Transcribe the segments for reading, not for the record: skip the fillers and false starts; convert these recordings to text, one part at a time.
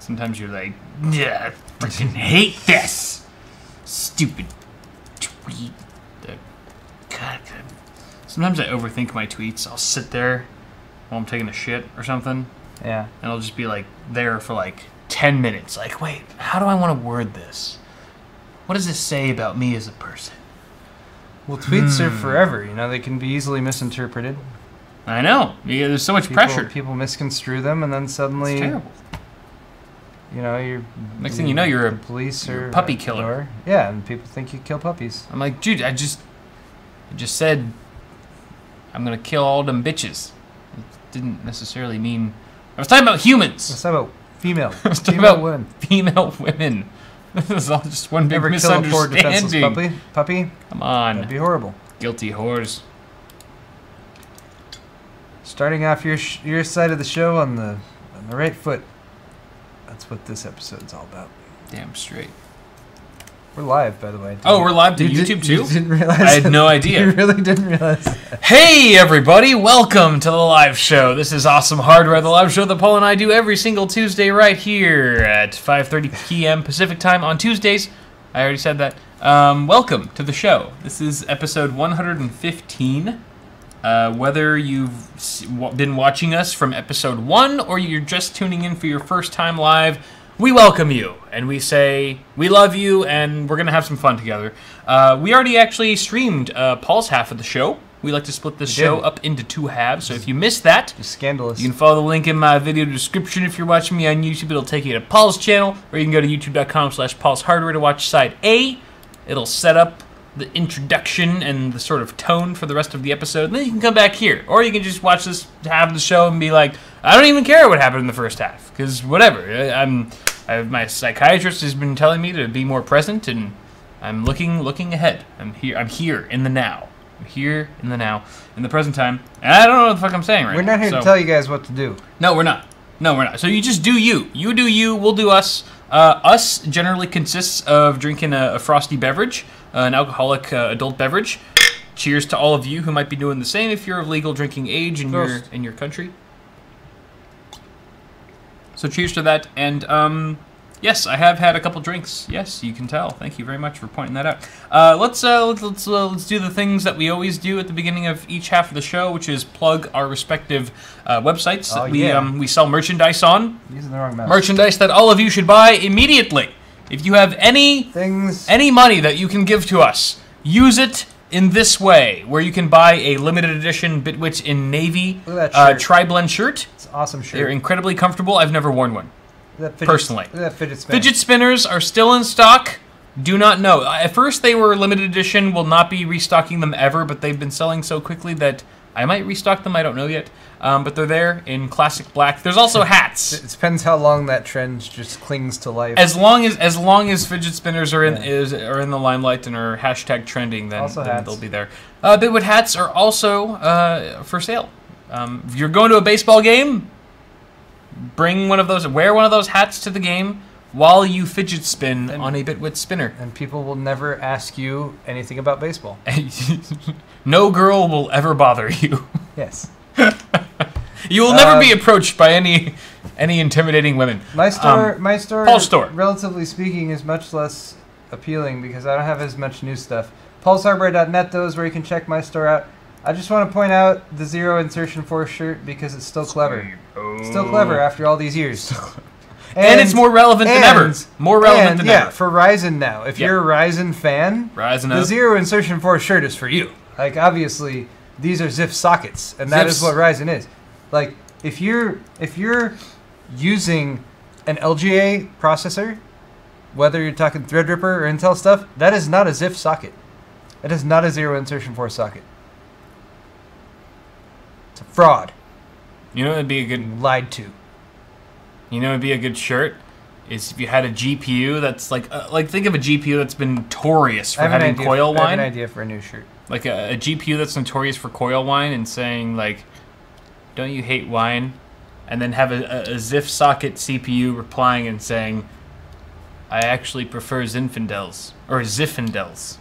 Sometimes you're like, yeah, I freaking hate this stupid tweet. God. Sometimes I overthink my tweets. I'll sit there while I'm taking a shit or something. Yeah. And I'll just be like there for like 10 minutes. Like, wait, how do I want to word this? What does this say about me as a person? Well, tweets are forever. You know, they can be easily misinterpreted. I know. Yeah, there's so much pressure. People misconstrue them, and then suddenly, It's terrible. you know, you're Next thing you know, you're a police you're or a puppy killer. Yeah, and people think you kill puppies. I'm like, dude, I just said I'm gonna kill all them bitches. It didn't necessarily mean. I was talking about humans. Let's talk about female. I was talking female about women. female women. This is all just one big Ever kill a poor defenseless misunderstanding. puppy? Come on, That'd be horrible. guilty whores. Starting off your side of the show on the right foot. That's what this episode's all about. Damn straight. We're live, by the way. Oh, we're live to YouTube too? You didn't realize I had no idea. You really didn't realize that. Hey everybody, welcome to the live show. This is Awesome Hardware, the live show that Paul and I do every single Tuesday right here at 5:30 p.m. Pacific time on Tuesdays. I already said that. Welcome to the show. This is episode 115. Whether you've been watching us from episode 1 or you're just tuning in for your first time live, we welcome you, and we say we love you, and we're going to have some fun together. We already actually streamed Paul's half of the show. We like to split this show up into 2 halves, so if you missed that, Just scandalous. you can follow the link in my video description. If you're watching me on YouTube, it'll take you to Paul's channel, or you can go to youtube.com/paulshardware to watch side A. It'll set up the introduction and the sort of tone for the rest of the episode, and then you can come back here. Or you can just watch this half of the show and be like, I don't even care what happened in the first half, because whatever. My psychiatrist has been telling me to be more present, and I'm looking ahead. I'm here in the now. I'm here in the now, in the present time, and I don't know what the fuck I'm saying right now. We're not here to tell you guys what to do. No, we're not. So you just do you. You do you, we'll do us. Us generally consists of drinking a frosty beverage, an alcoholic adult beverage. Cheers to all of you who might be doing the same if you're of legal drinking age in your country. So cheers to that, and yes, I have had a couple drinks. Yes, you can tell. Thank you very much for pointing that out. Let's do the things that we always do at the beginning of each half of the show, which is plug our respective websites that we sell merchandise on. Using the wrong mouse. Merchandise that all of you should buy immediately. If you have any money that you can give to us, use it in this way, where you can buy a limited edition Bitwit in navy tri-blend shirt. It's an awesome shirt. They're incredibly comfortable. I've never worn one. Personally. Look at that fidget spinner. Fidget spinners are still in stock. Do not know. At first they were limited edition. Will not be restocking them ever, but they've been selling so quickly that I might restock them. I don't know yet. But they're there in classic black. There's also hats. It depends how long that trend just clings to life. As long as fidget spinners are in the limelight and are hashtag trending, then they'll be there. Bitwit hats are also for sale. If you're going to a baseball game, wear one of those hats to the game while you fidget spin on a Bitwit spinner. And people will never ask you anything about baseball. No girl will ever bother you. Yes. You will never be approached by any intimidating women. My store, Paul's store, relatively speaking, is much less appealing because I don't have as much new stuff. PaulsHardware.net, though, is where you can check my store out. I just want to point out the Zero Insertion Force shirt because it's still clever. Still clever after all these years. And it's more relevant than ever. More relevant than ever. Yeah, for Ryzen now. If you're a Ryzen fan, the Zero Insertion Force shirt is for you. Like, obviously, these are ZIF sockets, and that is what Ryzen is. Like, if you're using an LGA processor, whether you're talking Threadripper or Intel stuff, that is not a ZIF socket. It is not a Zero Insertion Force socket. It's a fraud. You know, it'd be a good lied to. You know, it'd be a good shirt is if you had a GPU that's like think of a GPU that's been notorious for having coil whine. I have an idea for a new shirt. Like a GPU that's notorious for coil whine and saying like, "Don't you hate wine?" And then have a ZIF socket CPU replying and saying, "I actually prefer Zinfandels or Ziffandels."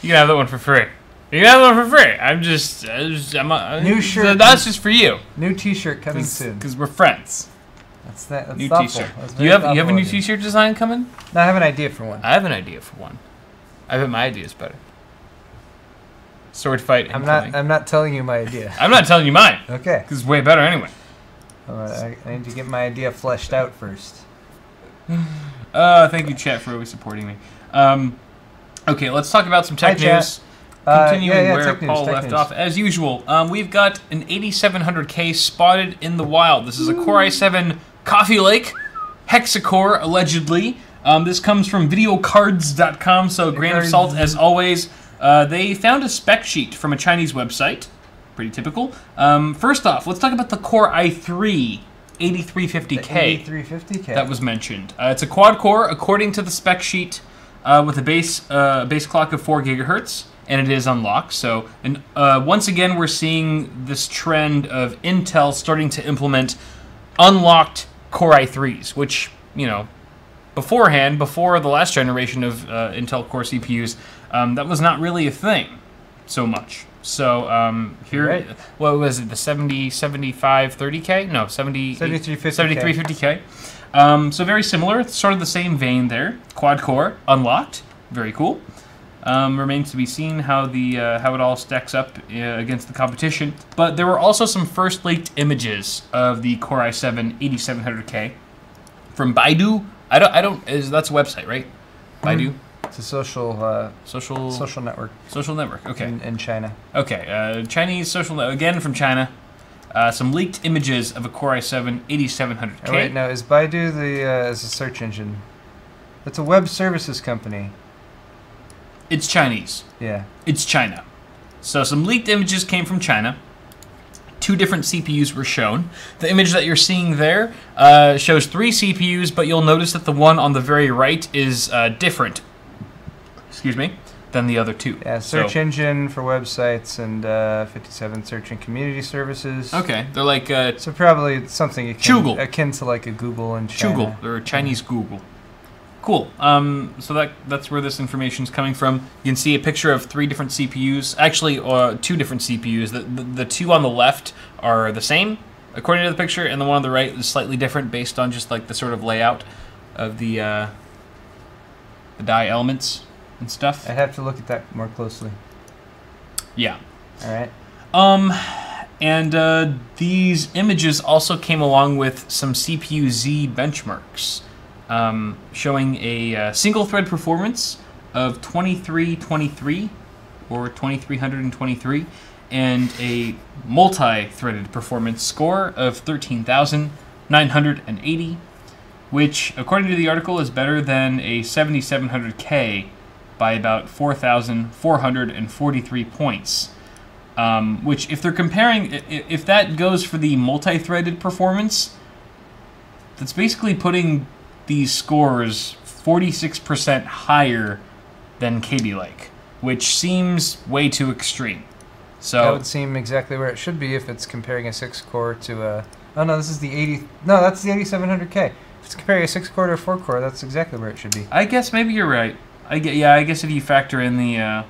You can have that one for free. You got one for free. I'm new shirt. So that's just for you. New T-shirt coming soon. Because we're friends. That's new thoughtful. T-shirt. You have a new T-shirt design coming? No, I have an idea for one. I have an idea for one. I bet my idea is better. Sword fight. I'm not telling you my idea. I'm not telling you mine. Okay. Because it's way better anyway. I need to get my idea fleshed out first. Thank you, chat, for always supporting me. Okay, let's talk about some tech news. Continuing where Paul left off, as usual, we've got an 8700K spotted in the wild. This is a Core i7 Coffee Lake hexacore, allegedly. This comes from videocards.com, so grain of salt as always. They found a spec sheet from a Chinese website. Pretty typical. First off, let's talk about the Core i3 8350K. 8350K. That was mentioned. It's a quad core, according to the spec sheet, with a base clock of 4 gigahertz. And it is unlocked. So, and once again, we're seeing this trend of Intel starting to implement unlocked Core i3s, which, you know, beforehand, before the last generation of Intel Core CPUs, that was not really a thing so much. So here, right. What was it, the 7530K? No, 7350K. So very similar, sort of the same vein there. Quad core, unlocked, very cool. Remains to be seen how it all stacks up against the competition. But there were also some first leaked images of the Core i7 8700K from Baidu. That's a website, right? Baidu. It's a social network. Social network. Okay. In China. Okay. Chinese social network again from China. Some leaked images of a Core i7 8700K. Oh, wait, no, is Baidu is a search engine? It's a web services company. It's Chinese. Yeah. It's China. So some leaked images came from China. 2 different CPUs were shown. The image that you're seeing there shows 3 CPUs, but you'll notice that the one on the very right is different. Excuse me. Than the other 2. Yeah, search engine for websites and 57 search and community services. Okay, they're like so probably something akin to like a Google in China. Google, or a Chinese Google. Cool. So that's where this information is coming from. You can see a picture of 3 different CPUs. Actually, 2 different CPUs. The 2 on the left are the same, according to the picture, and the one on the right is slightly different based on just like the sort of layout of the die elements and stuff. I'd have to look at that more closely. Yeah. All right. And these images also came along with some CPU-Z benchmarks. Showing a single-thread performance of 2323 or 2323, and a multi-threaded performance score of 13,980, which, according to the article, is better than a 7700K by about 4,443 points. Which, if they're comparing, if that goes for the multi-threaded performance, that's basically putting these scores 46% higher than Kaby Lake, which seems way too extreme. So that would seem exactly where it should be if it's comparing a 6-core to a... Oh no, this is the 80... No, that's the 8700K. If it's comparing a 6-core to a 4-core, that's exactly where it should be. I guess maybe you're right. I guess if you factor in the...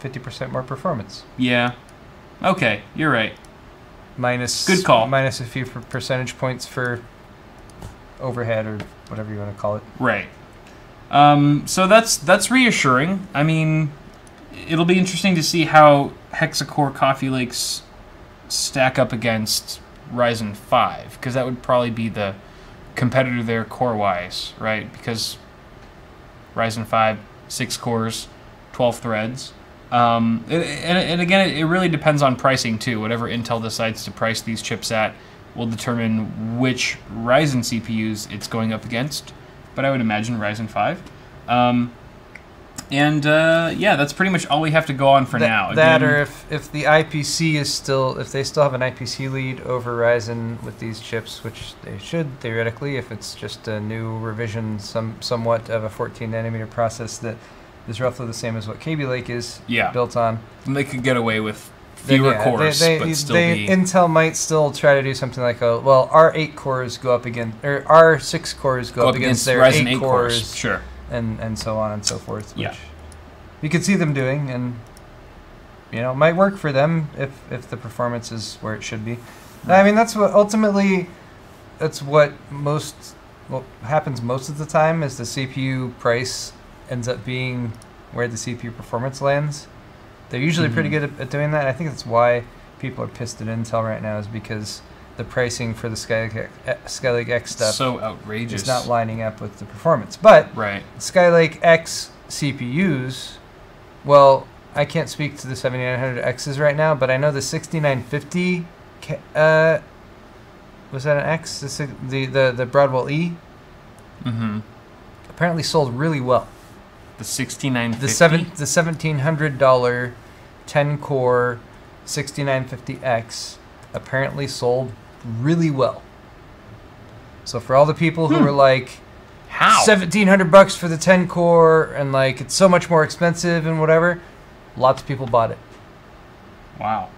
50% more performance. Yeah. Okay, you're right. Minus... Good call. Minus a few percentage points for overhead or whatever you want to call it. Right. So that's reassuring. I mean, it'll be interesting to see how hexacore Coffee Lakes stack up against Ryzen 5, because that would probably be the competitor there core-wise, right? Because Ryzen 5, 6 cores, 12 threads. And again, it really depends on pricing too. Whatever Intel decides to price these chips at will determine which Ryzen CPUs it's going up against, but I would imagine Ryzen 5. Yeah, that's pretty much all we have to go on for now. That, or if the IPC is still, if they still have an IPC lead over Ryzen with these chips, which they should theoretically, if it's just a new revision, somewhat of a 14 nanometer process that is roughly the same as what Kaby Lake is built on. And they could get away with fewer cores, but still be... Intel might still try to do something like, our 8 cores go up against, or our 6 cores go up against their Ryzen 8 cores. Sure. And so on and so forth. Which you could see them doing, and might work for them if the performance is where it should be. I mean, that's what happens most of the time is the CPU price ends up being where the CPU performance lands. They're usually pretty good at doing that. I think that's why people are pissed at Intel right now, is because the pricing for the Skylake X stuff so outrageous. Is not lining up with the performance. But Skylake X CPUs, well, I can't speak to the 7900Xs right now, but I know the 6950 was that an X? The Broadwell E? Apparently sold really well. The 6950? The $1,700 10-core 6950X apparently sold really well. So for all the people who were like, how? $1,700 for the 10-core, and like it's so much more expensive and whatever, lots of people bought it. Wow.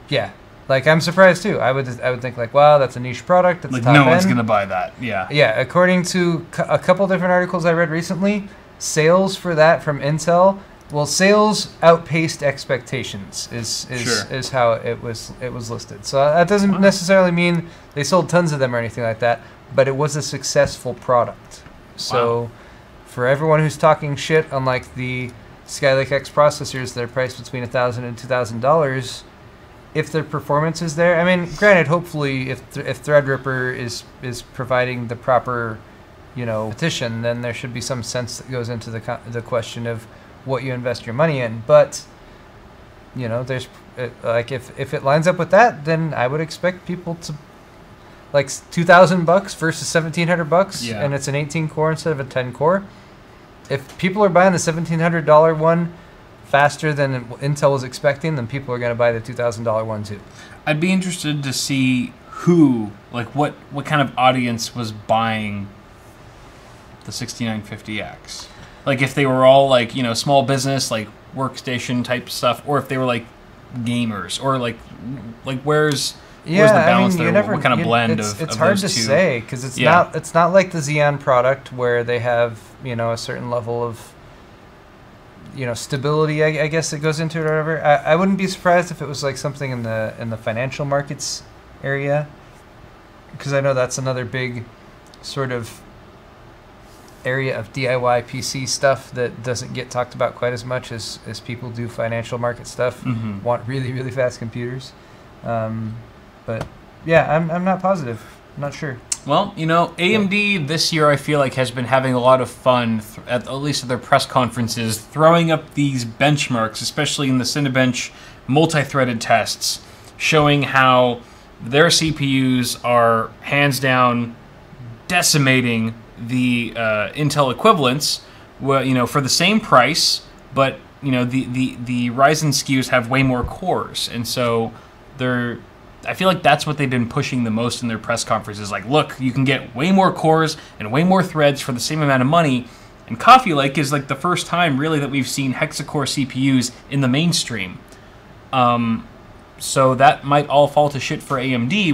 Yeah. Like, I'm surprised too. I would think like, wow, that's a niche product. That's like top no end. One's gonna buy that. Yeah. Yeah. According to a couple different articles I read recently, sales for that from Intel, well, sales outpaced expectations is how it was listed. So that doesn't necessarily mean they sold tons of them or anything like that, but it was a successful product. So for everyone who's talking shit on like the Skylake X processors that are priced between $1,000 and $2,000, if their performance is there, I mean, granted, hopefully, if Threadripper is providing the proper, petition, then there should be some sense that goes into the question of what you invest your money in. But, there's like if it lines up with that, then I would expect people to like $2,000 versus $1,700, and it's an 18-core instead of a 10-core. If people are buying the $1,700 one faster than Intel was expecting, then people are going to buy the $2,000 one too. I'd be interested to see who, like what kind of audience was buying the 6950X. Like if they were all like, small business, like workstation type stuff, or if they were like gamers, or like where's the balance there? What kind of blend of it's hard those to two? say, because it's not like the Xeon product where they have, a certain level of stability, I guess, that goes into it or whatever. I wouldn't be surprised if it was like something in the financial markets area, because I know that's another big sort of area of DIY PC stuff that doesn't get talked about quite as much as people do financial market stuff. Want really, really fast computers. But yeah, I'm not positive. I'm not sure. Well, AMD this year I feel like has been having a lot of fun, at least at their press conferences, throwing up these benchmarks, especially in the Cinebench multi-threaded tests, showing how their CPUs are hands down decimating the Intel equivalents, for the same price, but the Ryzen SKUs have way more cores, and so I feel like that's what they've been pushing the most in their press conferences. Like, look, you can get way more cores and way more threads for the same amount of money. And Coffee Lake is like the first time really that we've seen hexa-core CPUs in the mainstream. So that might all fall to shit for AMD,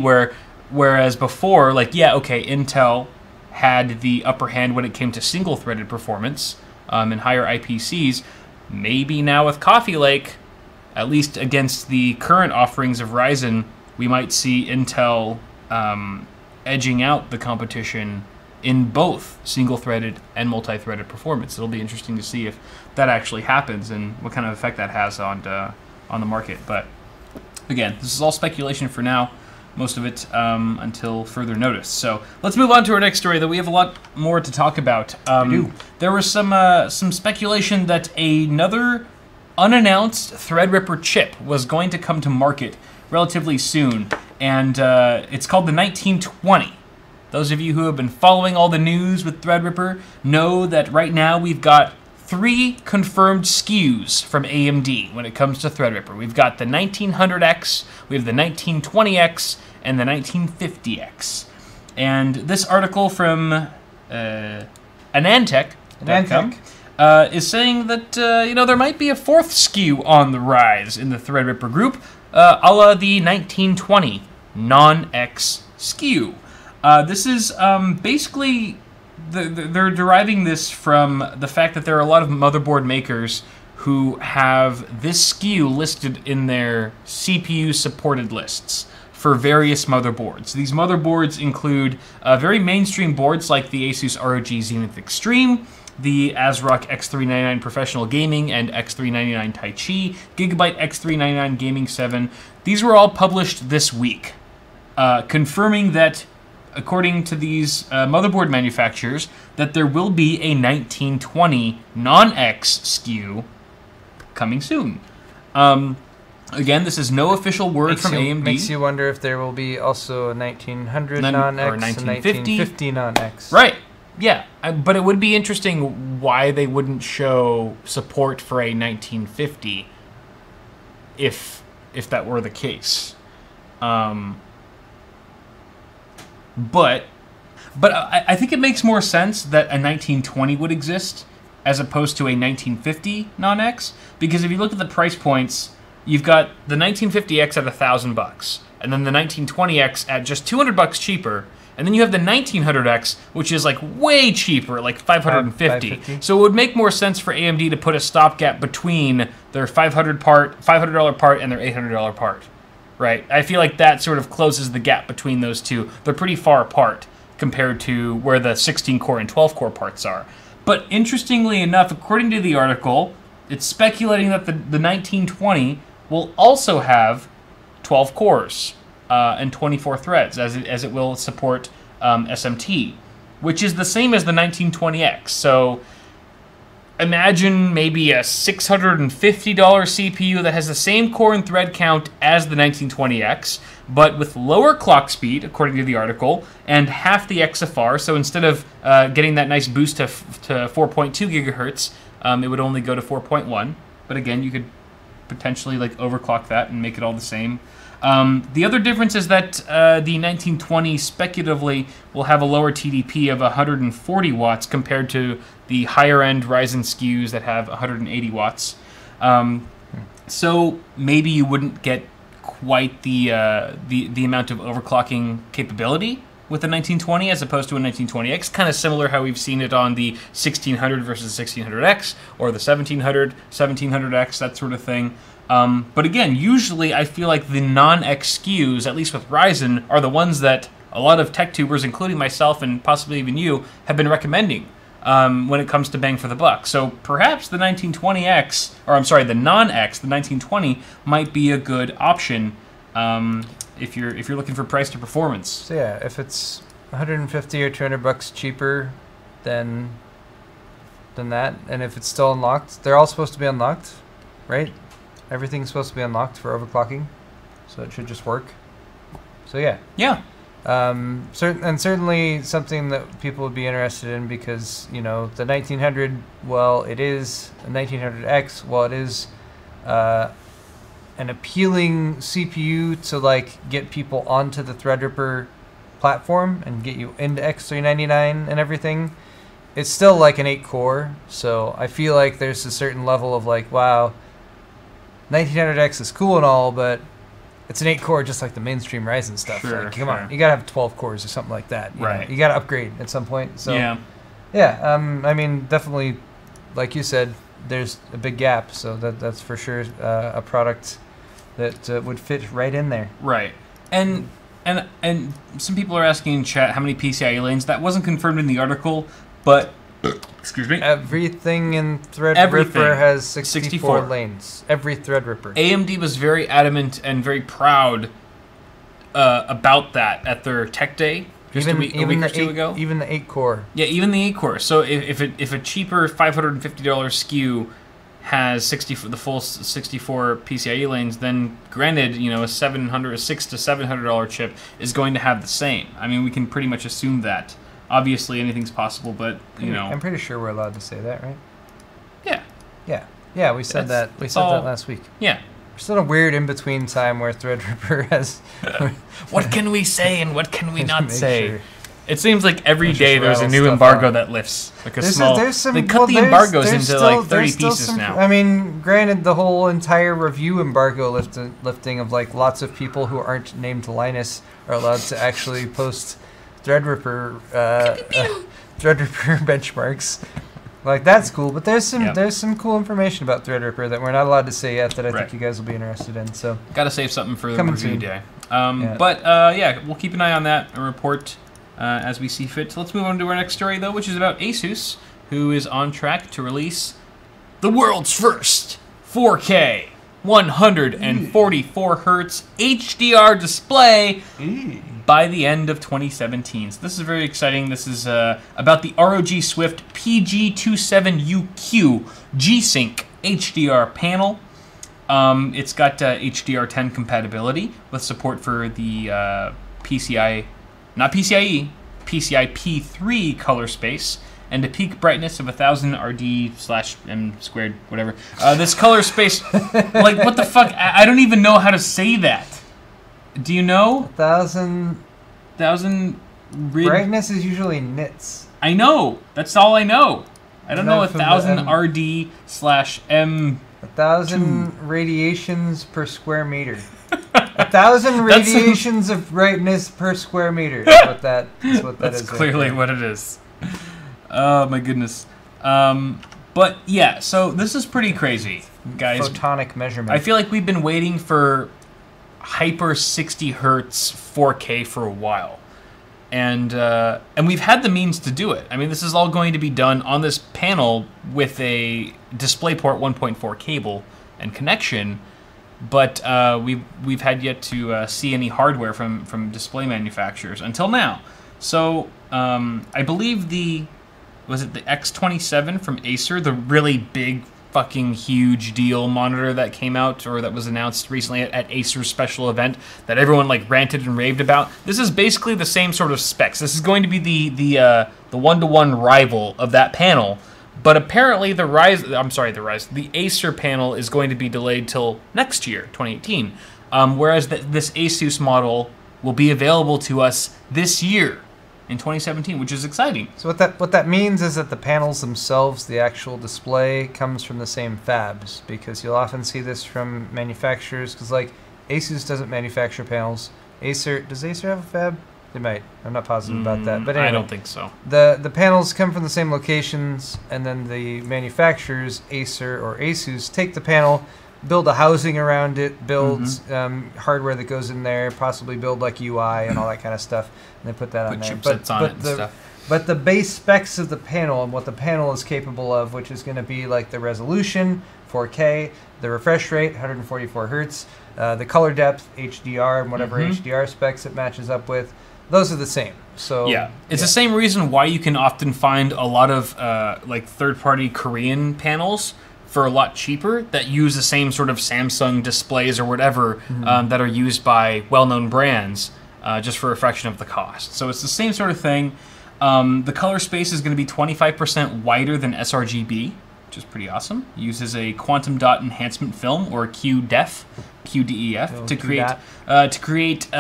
whereas before, Intel had the upper hand when it came to single-threaded performance and higher IPCs. Maybe now with Coffee Lake, at least against the current offerings of Ryzen, we might see Intel edging out the competition in both single-threaded and multi-threaded performance. It'll be interesting to see if that actually happens and what kind of effect that has on the market. But again, this is all speculation for now, most of it until further notice. So let's move on to our next story, that we have a lot more to talk about. There was some speculation that another unannounced Threadripper chip was going to come to market relatively soon, and it's called the 1920. Those of you who have been following all the news with Threadripper know that right now we've got 3 confirmed SKUs from AMD when it comes to Threadripper. We've got the 1900X, we have the 1920X, and the 1950X. And this article from Anantech.com is saying that there might be a 4th SKU on the rise in the Threadripper group, a la the 1920 non-X SKU. This is basically, they're deriving this from the fact that there are a lot of motherboard makers who have this SKU listed in their CPU supported lists for various motherboards. These motherboards include very mainstream boards like the Asus ROG Zenith Extreme, the ASRock X399 Professional Gaming and X399 Tai Chi, Gigabyte X399 Gaming 7. These were all published this week, confirming that, according to these motherboard manufacturers, that there will be a 1920 non-X SKU coming soon. Again, this is no official word from AMD. Makes you wonder if there will be also a 1900 non-X or 1950 non-X. Right. Yeah, but it would be interesting why they wouldn't show support for a 1950 if that were the case. But I think it makes more sense that a 1920 would exist as opposed to a 1950 non-X, because if you look at the price points, you've got the 1950X at $1,000, and then the 1920X at just $200 cheaper, and then you have the 1900X, which is like way cheaper, like $550. So it would make more sense for AMD to put a stopgap between their $500 part and their $800 part, right? I feel like that sort of closes the gap between those two. They're pretty far apart compared to where the 16-core and 12-core parts are. But interestingly enough, according to the article, it's speculating that the 1920 will also have 12 cores and 24 threads, as it will support SMT, which is the same as the 1920X. So imagine maybe a $650 CPU that has the same core and thread count as the 1920X, but with lower clock speed, according to the article, and half the XFR. So instead of getting that nice boost to 4.2 gigahertz, it would only go to 4.1. But again, you could potentially like overclock that and make it all the same. The other difference is that the 1920 speculatively will have a lower TDP of 140 watts compared to the higher-end Ryzen SKUs that have 180 watts. So maybe you wouldn't get quite the amount of overclocking capability with the 1920 as opposed to a 1920X. Kind of similar how we've seen it on the 1600 versus 1600X or the 1700, 1700X, that sort of thing. But again, usually I feel like the non-X SKUs, at least with Ryzen, are the ones that a lot of tech tubers, including myself and possibly even you, have been recommending when it comes to bang for the buck. So perhaps the 1920X, or I'm sorry, the non-X, the 1920, might be a good option if you're looking for price to performance. So yeah, if it's 150 or $200 cheaper than that, and if it's still unlocked, they're all supposed to be unlocked, right? Everything's supposed to be unlocked for overclocking, so it should just work. So yeah. Yeah. Certainly something that people would be interested in, because, you know, the 1900, well, it is a 1900X, well, it is an appealing CPU to like get people onto the Threadripper platform and get you into X399 and everything. It's still like an 8-core, so I feel like there's a certain level of like, wow, 1900X is cool and all, but it's an 8-core just like the mainstream Ryzen stuff. Sure, like, come on, you gotta have 12 cores or something like that. Right. You gotta upgrade at some point. So yeah. I mean, definitely, like you said, there's a big gap. So that's for sure a product that would fit right in there. Right. And some people are asking in chat how many PCIe lanes. That wasn't confirmed in the article, but excuse me. Everything in Threadripper has 64 lanes. Every Threadripper. AMD was very adamant and very proud about that at their tech day just a week or two ago. Even the 8-core. Yeah, even the 8-core. So if a cheaper $550 SKU has the full 64 PCIe lanes, then granted, you know, a $600 to $700 chip is going to have the same. I mean, we can pretty much assume that. Obviously, anything's possible, but you know, I'm pretty sure we're allowed to say that, right? Yeah. We said that. We said that last week. Yeah. We're still in a weird in-between time where Threadripper has. What can we say and what can we not say? Sure. It seems like every day there's a new embargo that lifts. Like a small. They cut the embargoes into like 30 pieces now. I mean, granted, the whole entire review embargo lifting of like lots of people who aren't named Linus are allowed to actually post Threadripper benchmarks. Like, that's cool, but there's some cool information about Threadripper that we're not allowed to say yet that I think you guys will be interested in. So gotta save something for the coming review soon. day. Yeah, we'll keep an eye on that and report as we see fit. So let's move on to our next story, though, which is about Asus, who is on track to release the world's first 4K 144 hertz HDR display by the end of 2017. So this is very exciting. This is about the ROG Swift PG27UQ G-Sync HDR panel. It's got HDR10 compatibility with support for the PCIe, PCI P3 color space, and a peak brightness of 1000 RD/M squared, whatever. This color space, like, what the fuck? I don't even know how to say that. Do you know? 1000 brightness is usually nits. I know. That's all I know. I don't know 1000 RD/M. 1000 radiations per square meter. 1000 radiations of brightness per square meter. That's what that is. That's clearly what it is. Oh my goodness. But yeah, so this is pretty crazy, guys. Photonic measurement. I feel like we've been waiting for hyper 60 hertz 4K for a while, and we've had the means to do it. I mean, this is all going to be done on this panel with a DisplayPort 1.4 cable and connection, but we've had yet to see any hardware from display manufacturers until now. So I believe was it the X399 from Acer, the really big fucking huge deal monitor that came out or that was announced recently at Acer's special event that everyone like ranted and raved about. This is basically the same sort of specs. This is going to be the one-to-one rival of that panel, but apparently the Acer panel is going to be delayed till next year, 2018, whereas this Asus model will be available to us this year in 2017, which is exciting. So what that means is that the panels themselves, the actual display, comes from the same fabs, because you'll often see this from manufacturers, because like Asus doesn't manufacture panels. Does Acer have a fab? They might. I'm not positive about that. But anyway, I don't think so. The panels come from the same locations, and then the manufacturers, Acer or Asus, take the panel, build a housing around it, build hardware that goes in there, possibly build like UI and all that kind of stuff, and they put that on there. Chipsets on it and stuff. But the base specs of the panel and what the panel is capable of, which is going to be like the resolution, 4K, the refresh rate, 144 hertz, the color depth, HDR, and whatever HDR specs it matches up with, those are the same. So yeah, it's the same reason why you can often find a lot of like third-party Korean panels for a lot cheaper that use the same sort of Samsung displays or whatever that are used by well-known brands just for a fraction of the cost. So it's the same sort of thing. The color space is going to be 25% wider than sRGB, which is pretty awesome. It uses a quantum dot enhancement film, or QDEF, to create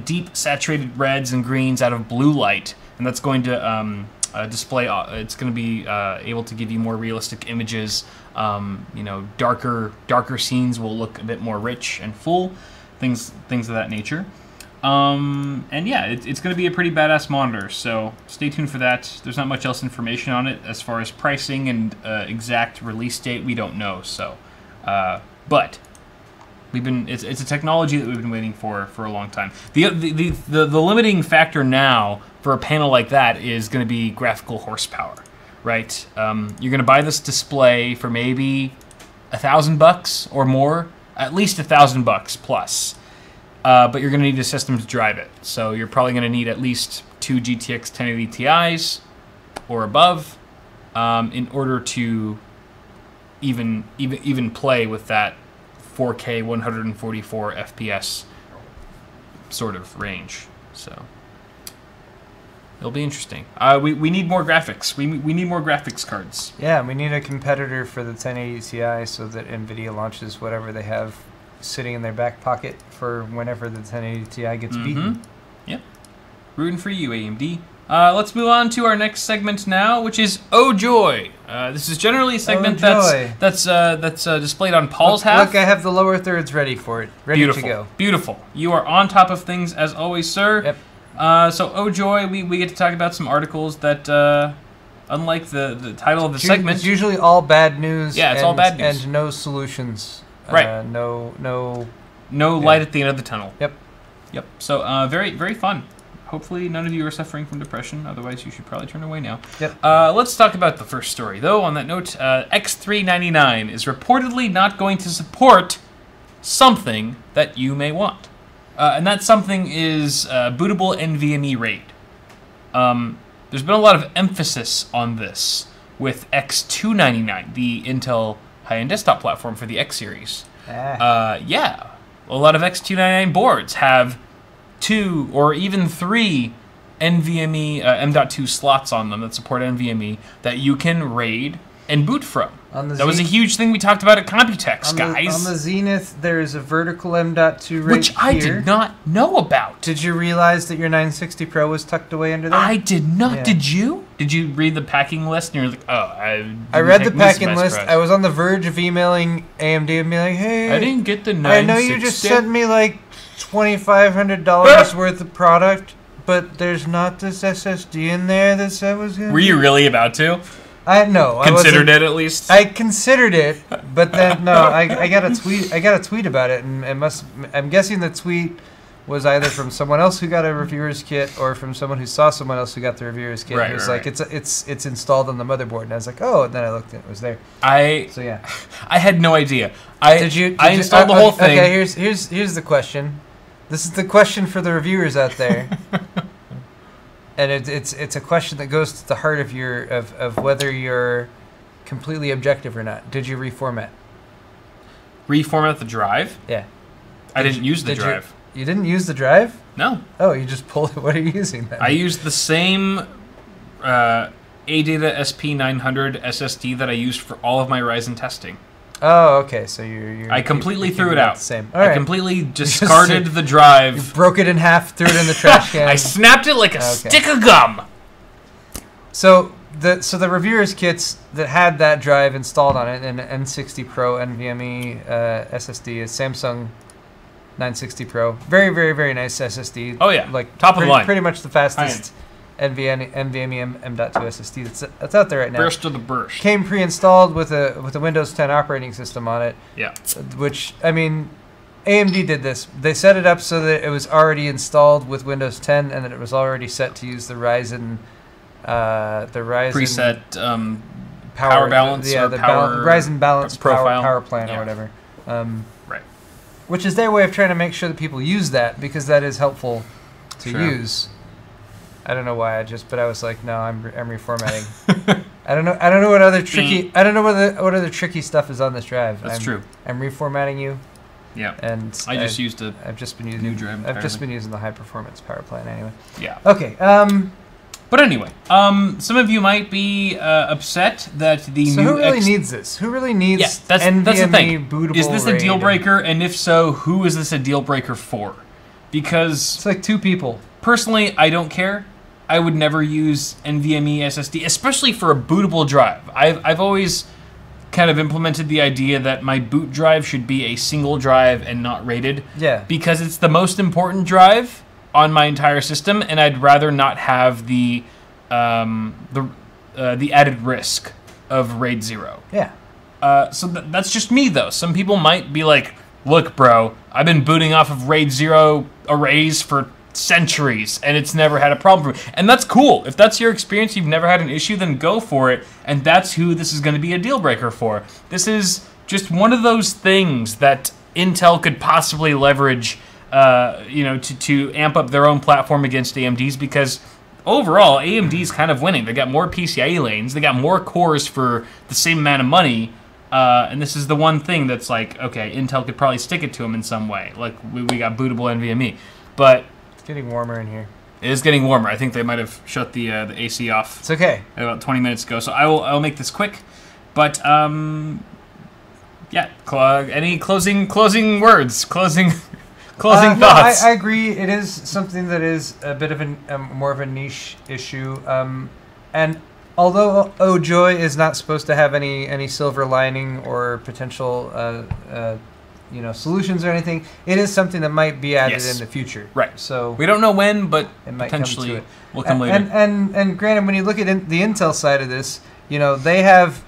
deep saturated reds and greens out of blue light, and that's going to display. It's going to be able to give you more realistic images. Darker scenes will look a bit more rich and full, things of that nature. And yeah, it's going to be a pretty badass monitor, so stay tuned for that. There's not much else information on it as far as pricing and exact release date. We don't know. So, but it's a technology that we've been waiting for a long time. The limiting factor now for a panel like that is going to be graphical horsepower. Right, you're gonna buy this display for maybe $1,000 or more, at least $1,000 plus. But you're gonna need a system to drive it. So you're probably gonna need at least 2 GTX 1080 Ti's or above in order to even play with that 4K 144 FPS sort of range. So it'll be interesting. We need more graphics. We need more graphics cards. Yeah, we need a competitor for the 1080 Ti so that NVIDIA launches whatever they have sitting in their back pocket for whenever the 1080 Ti gets beaten. Yep. Rooting for you, AMD. Let's move on to our next segment now, which is Oh Joy. This is generally a segment that's displayed on Paul's half. Look, I have the lower thirds ready for it. Ready to go. Beautiful. You are on top of things as always, sir. Yep. So, Oh Joy, we get to talk about some articles that unlike the title of the segment. It's usually all bad news. Yeah, it's all bad news. And no solutions. Right. No light at the end of the tunnel. Yep. Yep. So very, very fun. Hopefully none of you are suffering from depression. Otherwise, you should probably turn away now. Yep. Let's talk about the first story. Though, on that note, X399 is reportedly not going to support something that you may want. And that something is bootable NVMe RAID. There's been a lot of emphasis on this with X299, the Intel high-end desktop platform for the X series. Yeah, a lot of X299 boards have 2 or even 3 NVMe M.2 slots on them that support NVMe that you can RAID and boot from. That was a huge thing we talked about at Computex, guys. On the Zenith, there is a vertical M.2 RAID which I did not know about. Did you realize that your 960 Pro was tucked away under there? I did not. Yeah. Did you? Did you read the packing list? And you're like, oh, I read the packing list. I was on the verge of emailing AMD and being like, hey, I didn't get the 960. I know you just sent me like $2,500 worth of product, but there's not this SSD in there that said was going to. Were you really about to? No. Considered it at least. I considered it, but then no. I got a tweet. I got a tweet about it, and I'm guessing the tweet was either from someone else who got a reviewer's kit or from someone who saw someone else who got the reviewer's kit. It was like it's installed on the motherboard, and I was like, oh. And then I looked and it was there. So yeah, I had no idea. I installed the whole thing. Okay, here's the question. This is the question for the reviewers out there. And it's a question that goes to the heart of of whether you're completely objective or not. Did you reformat? Reformat the drive? Yeah. I didn't use the drive. You didn't use the drive? No. Oh, you just pulled it. What are you using then? I used the same ADATA SP900 SSD that I used for all of my Ryzen testing. Oh, okay. So I completely threw it out. Same. I completely discarded the drive. You broke it in half, threw it in the trash can. I snapped it like a stick of gum. So the reviewers kits that had that drive installed on it, an N60 Pro NVMe SSD, a Samsung 960 Pro, very, very, very nice SSD. Oh yeah, like top of the line. Pretty much the fastest NVMe M.2 SSD that's out there right now. Burst of the burst. Came pre-installed with a Windows 10 operating system on it. Yeah. Which, I mean, AMD did this. They set it up so that it was already installed with Windows 10 and that it was already set to use the Ryzen preset power balance. Yeah, or Ryzen balance profile. power plan or whatever. Right. Which is their way of trying to make sure that people use that because that is helpful to use. I don't know why but I was like, no, I'm reformatting. I don't know what other tricky what other tricky stuff is on this drive. That's true. I'm reformatting you. Yeah. And I've just been using new drive. I've just been using the high performance power plan anyway. Yeah. Okay. But anyway, some of you might be upset that the new. So who really needs this? Who really needs that's the thing. Bootable is this a deal breaker? And if so, who is this a deal breaker for? Because it's like 2 people. Personally, I don't care. I would never use NVMe SSD, especially for a bootable drive. I've always kind of implemented the idea that my boot drive should be a single drive and not rated. Yeah. Because it's the most important drive on my entire system, and I'd rather not have the added risk of RAID 0. Yeah. So that's just me, though. Some people might be like, look, bro, I've been booting off of RAID 0 arrays for centuries, and it's never had a problem for me. And that's cool. If that's your experience, you've never had an issue, then go for it. And that's who this is going to be a deal breaker for. This is just one of those things that Intel could possibly leverage, to amp up their own platform against AMD's, because overall, AMD's kind of winning. They got more PCIe lanes. They got more cores for the same amount of money. And this is the one thing that's like, okay, Intel could probably stick it to them in some way. Like, we got bootable NVMe. But it's getting warmer in here. It is getting warmer. I think they might have shut the AC off. It's okay. About 20 minutes ago. So I'll make this quick. But yeah. Any closing words? Closing thoughts. No, I agree. It is something that is a bit of more of a niche issue. And although Oh Joy is not supposed to have any silver lining or potential solutions or anything. It is something that might be added in the future. Right. So we don't know when, but it might potentially will come later. And granted, when you look at the Intel side of this, they have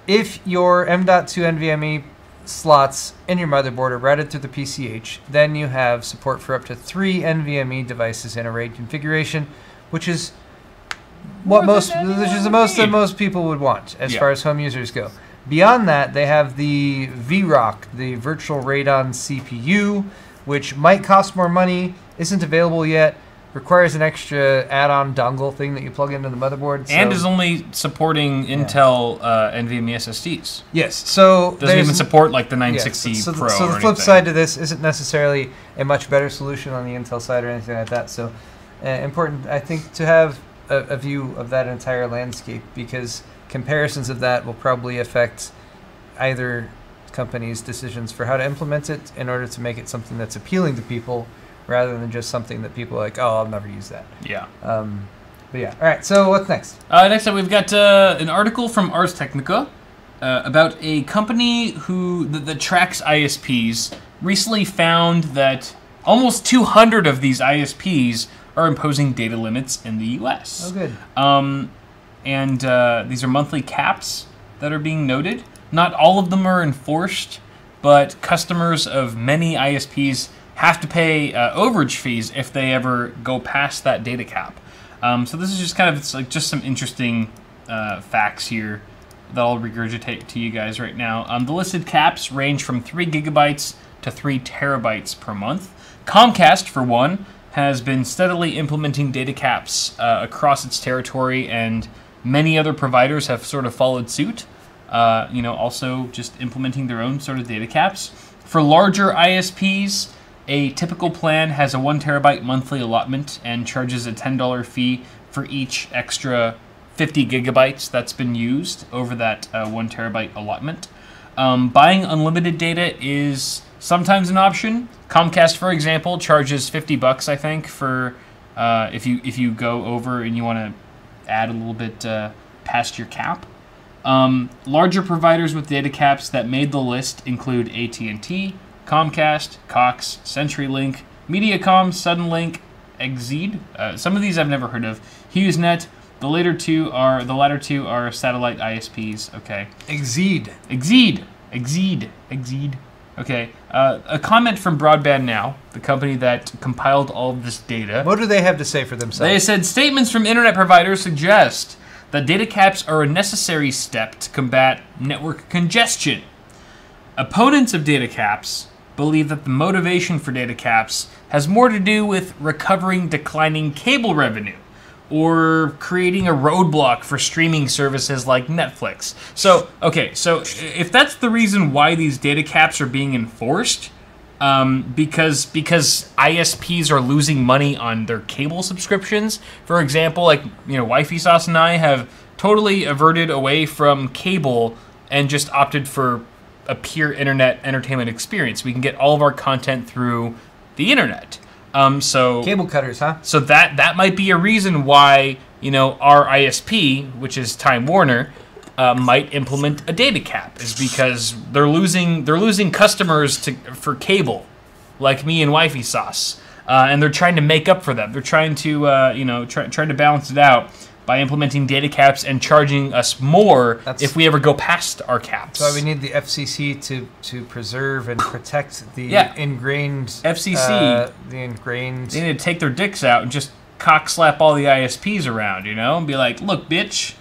if your M.2 NVMe slots in your motherboard are routed through the PCH, then you have support for up to 3 NVMe devices in a RAID configuration, which is the most that most people would want as far as home users go. Beyond that, they have the VROC, the Virtual Radon CPU, which might cost more money, isn't available yet, requires an extra add-on dongle thing that you plug into the motherboard. And is only supporting Intel NVMe SSDs. Yes, so doesn't even support like the 960 Pro. So the flip side to this isn't necessarily a much better solution on the Intel side or anything like that. So important, I think, to have a view of that entire landscape, because comparisons of that will probably affect either company's decisions for how to implement it in order to make it something that's appealing to people, rather than just something that people are like, oh, I'll never use that. Yeah. But yeah. All right. So what's next? Next up, we've got an article from Ars Technica about a company that tracks ISPs. Recently found that almost 200 of these ISPs are imposing data limits in the U.S. Oh, good. And these are monthly caps that are being noted. Not all of them are enforced, but customers of many ISPs have to pay overage fees if they ever go past that data cap. So this is just kind of just some interesting facts here that I'll regurgitate to you guys right now. The listed caps range from 3 gigabytes to 3 terabytes per month. Comcast, for one, has been steadily implementing data caps across its territory, and many other providers have sort of followed suit, also just implementing their own sort of data caps. For larger ISPs, a typical plan has a 1 terabyte monthly allotment and charges a $10 fee for each extra 50 gigabytes that's been used over that 1 terabyte allotment. Buying unlimited data is sometimes an option. Comcast, for example, charges $50, I think, for if you go over and you want to add a little bit past your cap. Larger providers with data caps that made the list include AT&T, Comcast, Cox, CenturyLink, Mediacom, Suddenlink, Exceed. Some of these I've never heard of. HughesNet. The latter two are satellite ISPs. Okay. Exceed. Okay. A comment from Broadband Now, the company that compiled all of this data. What do they have to say for themselves? They said statements from internet providers suggest that data caps are a necessary step to combat network congestion. Opponents of data caps believe that the motivation for data caps has more to do with recovering declining cable revenue or creating a roadblock for streaming services like Netflix. So if that's the reason why these data caps are being enforced, because ISPs are losing money on their cable subscriptions, for example, Wifey Sauce and I have totally averted away from cable and just opted for a pure internet entertainment experience. We can get all of our content through the internet. So cable cutters, huh? So that might be a reason why our ISP, which is Time Warner, might implement a data cap, is because they're losing customers for cable, like me and Wifey Sauce, and they're trying to make up for that. They're trying to trying to balance it out by implementing data caps and charging us more if we ever go past our caps. So we need the FCC to preserve and protect the ingrained FCC. They need to take their dicks out and just cock slap all the ISPs around, and be like, "Look, bitch."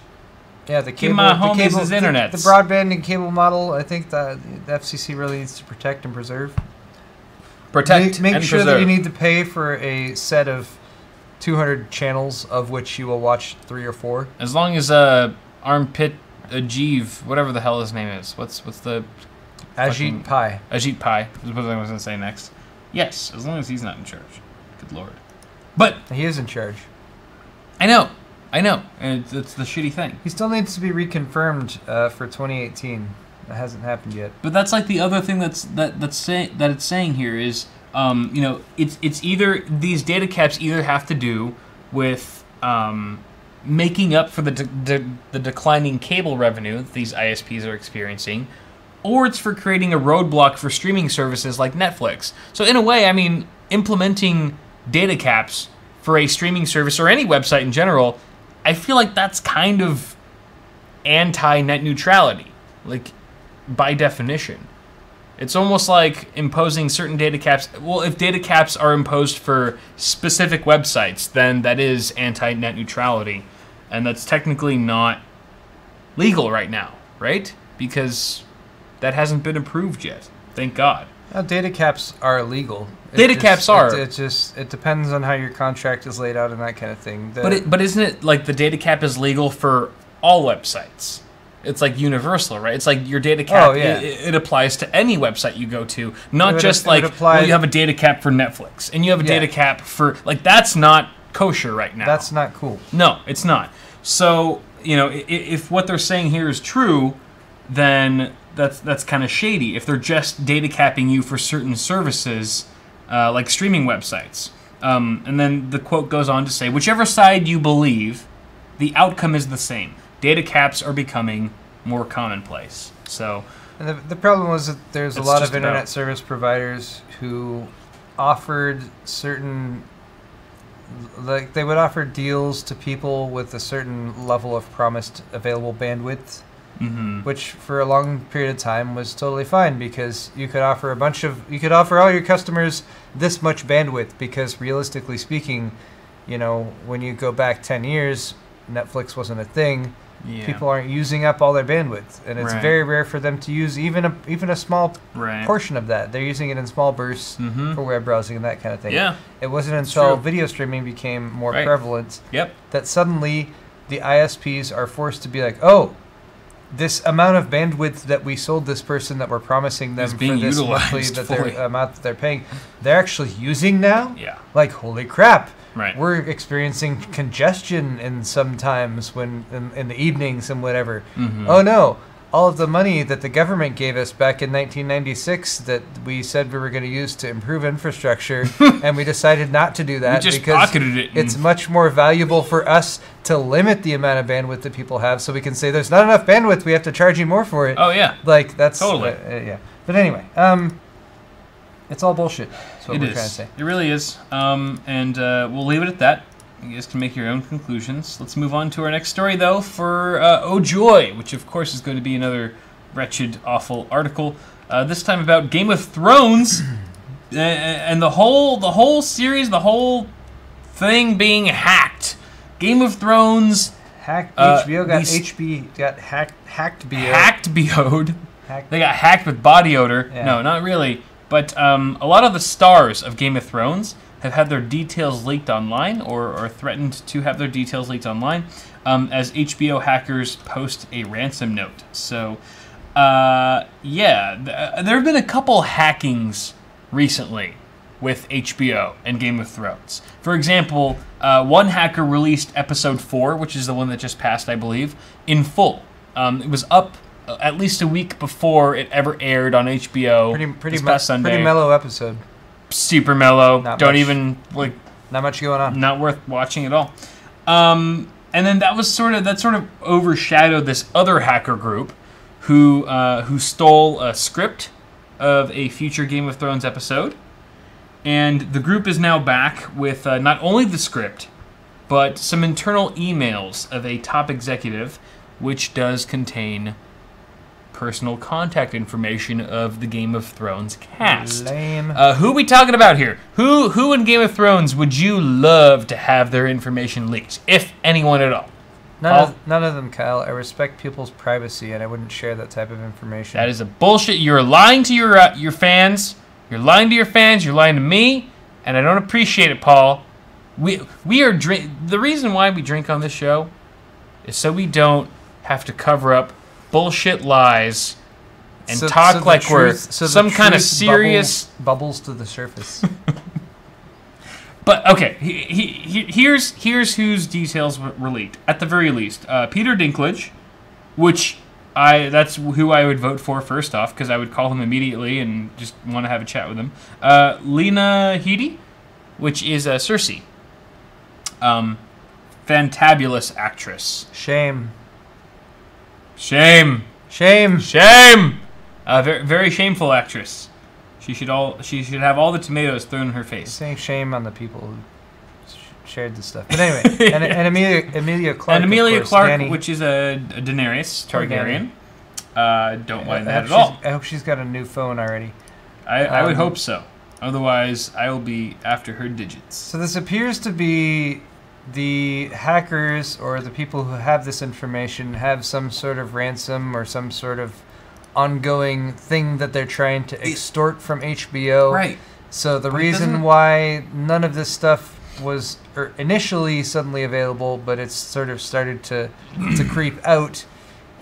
Yeah, the cable, my homies his internet. The broadband and cable model, I think the FCC really needs to protect and preserve. Make sure that you need to pay for a set of 200 channels, of which you will watch 3 or 4. As long as Armpit Ajeev, whatever the hell his name is. What's the Ajit Pai. Ajit Pai is what I was going to say next. Yes, as long as he's not in charge. Good lord. But he is in charge. I know. And it's the shitty thing. He still needs to be reconfirmed for 2018. That hasn't happened yet. But that's like the other thing that it's saying here is, it's either these data caps either have to do with making up for the declining cable revenue that these ISPs are experiencing, or it's for creating a roadblock for streaming services like Netflix. So in a way, I mean, implementing data caps for a streaming service or any website in general, I feel like that's kind of anti-net neutrality, like by definition. It's almost like imposing certain data caps. Well, if data caps are imposed for specific websites, then that is anti-net neutrality, and that's technically not legal right now, right? Because that hasn't been approved yet. Thank God. Now, data caps are illegal. Data caps are. It depends on how your contract is laid out and that kind of thing. But isn't it like the data cap is legal for all websites? It's like universal, right? It's like your data cap. Oh, yeah. It applies to any website you go to, not just like you have a data cap for Netflix and you have a data cap for like that's not kosher right now. That's not cool. No, it's not. So if what they're saying here is true, then that's kind of shady. If they're just data capping you for certain services, like streaming websites, and then the quote goes on to say, whichever side you believe, the outcome is the same. Data caps are becoming more commonplace. So, and the problem was that there's a lot of internet service providers who offered certain, like they would offer deals to people with a certain level of promised available bandwidth, which for a long period of time was totally fine because you could offer all your customers this much bandwidth because realistically speaking, when you go back 10 years, Netflix wasn't a thing. Yeah. People aren't using up all their bandwidth, and it's very rare for them to use even a small portion of that. They're using it in small bursts for web browsing and that kind of thing. Yeah, it wasn't until video streaming became more prevalent that suddenly the ISPs are forced to be like, oh, this amount of bandwidth that we sold this person that we're promising them for this monthly amount that they're paying, they're actually using now? Yeah. Like, holy crap. Right. We're experiencing congestion in sometimes when in the evenings and whatever. Oh no, all of the money that the government gave us back in 1996 that we said we were going to use to improve infrastructure, and we decided not to do that because pocketed it. It's much more valuable for us to limit the amount of bandwidth that people have, so we can say there's not enough bandwidth, we have to charge you more for it. Oh yeah, like that's totally yeah. But anyway, it's all bullshit. That's what we're trying to say. It really is. And we'll leave it at that. You guys can make your own conclusions. Let's move on to our next story, though, for Oh Joy, which, of course, is going to be another wretched, awful article. This time about Game of Thrones and the whole series, the whole thing being hacked. Game of Thrones... Hacked. HBO got hacked BO'd. Hacked BO'd. They got hacked with body odor. Yeah. No, not really. But a lot of the stars of Game of Thrones have had their details leaked online or threatened to have their details leaked online as HBO hackers post a ransom note. So, there have been a couple hackings recently with HBO and Game of Thrones. For example, one hacker released episode 4, which is the one that just passed, I believe, in full. It was up at least a week before it ever aired on HBO. Pretty Sunday. Pretty mellow episode. Super mellow. Not much going on. Not worth watching at all. And then that sort of overshadowed this other hacker group who stole a script of a future Game of Thrones episode. And the group is now back with not only the script, but some internal emails of a top executive, which does contain personal contact information of the Game of Thrones cast. Lame. Who are we talking about here? Who in Game of Thrones would you love to have their information leaked, if anyone at all? None of them, Kyle. I respect people's privacy, and I wouldn't share that type of information. That is a bullshit. You're lying to your fans. You're lying to your fans. You're lying to me, and I don't appreciate it, Paul. We are the reason why we drink on this show is so we don't have to cover up bullshit lies and talk like we're some kind of serious bubbles to the surface. But okay, here's whose details were leaked. At the very least, Peter Dinklage, which that's who I would vote for first off because I would call him immediately and just want to have a chat with him. Lena Headey, which is Cersei. Fantabulous actress. Shame. Very, very shameful actress. She should have all the tomatoes thrown in her face. Saying shame on the people who shared this stuff. But anyway, and Emilia Clarke. And Emilia Clarke, Danny, which is a Daenerys Targaryen. Don't mind that at all. I hope she's got a new phone already. I would hope so. Otherwise, I will be after her digits. So this appears to be the hackers or the people who have this information have some sort of ransom or some sort of ongoing thing that they're trying to extort from HBO. Right. So the reason why none of this stuff was initially suddenly available, but it's sort of started to creep out,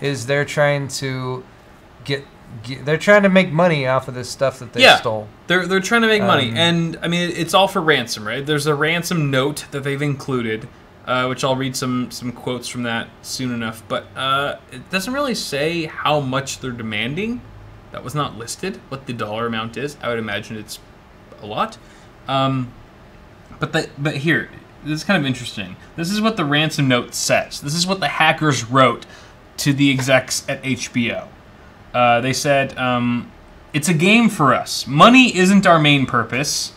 is they're trying to they're trying to make money off of this stuff that they stole. They're trying to make money, and I mean it's all for ransom, right? There's a ransom note that they've included, which I'll read some quotes from that soon enough. But it doesn't really say how much they're demanding. That was not listed. What the dollar amount is? I would imagine it's a lot. But here, this is kind of interesting. This is what the ransom note says. This is what the hackers wrote to the execs at HBO. They said, it's a game for us. Money isn't our main purpose.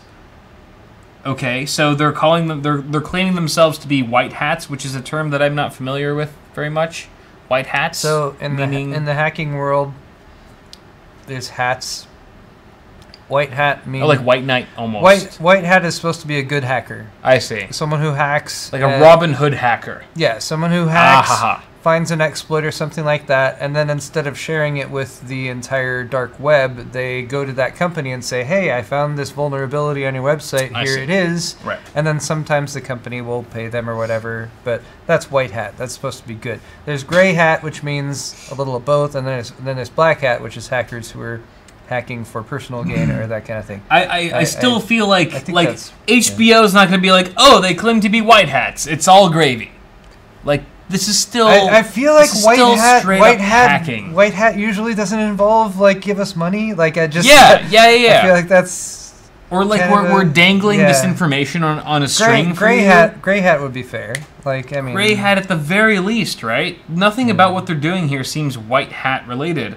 Okay, so they're calling them, they're claiming themselves to be white hats, which is a term that I'm not familiar with very much. White hats. So in the hacking world, there's hats. White hat means like white knight almost. White hat is supposed to be a good hacker. I see. Someone who hacks. Like a Robin Hood hacker. Yeah, someone who hacks, finds an exploit or something like that, and then instead of sharing it with the entire dark web, they go to that company and say, hey, I found this vulnerability on your website, here it is. Right. And then sometimes the company will pay them or whatever, but that's white hat. That's supposed to be good. There's gray hat, which means a little of both, and then there's black hat, which is hackers who are hacking for personal gain or that kind of thing. I still feel like HBO is not going to be like, oh, they claim to be white hats. It's all gravy. Like, this is still. I feel like white hat usually doesn't involve like give us money. Like I just yeah. I feel like that's or like we're dangling this information on a string. Gray hat would be fair. Like I mean, gray hat at the very least, right? Nothing about what they're doing here seems white hat related.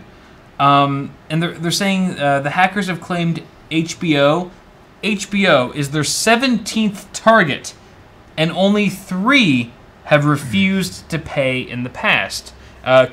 And they're saying the hackers have claimed HBO. HBO is their 17th target, and only 3 have refused to pay in the past. I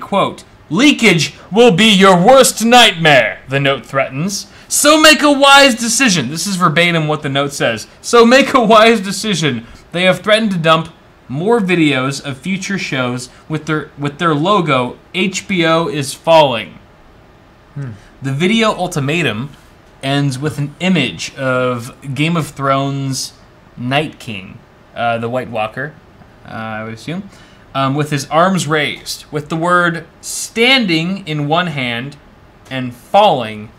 quote, leakage will be your worst nightmare, the note threatens. So make a wise decision. This is verbatim what the note says. So make a wise decision. They have threatened to dump more videos of future shows with their logo, HBO is falling. The video ultimatum ends with an image of Game of Thrones Night King, the White Walker, I would assume, with his arms raised, with the word standing in one hand and falling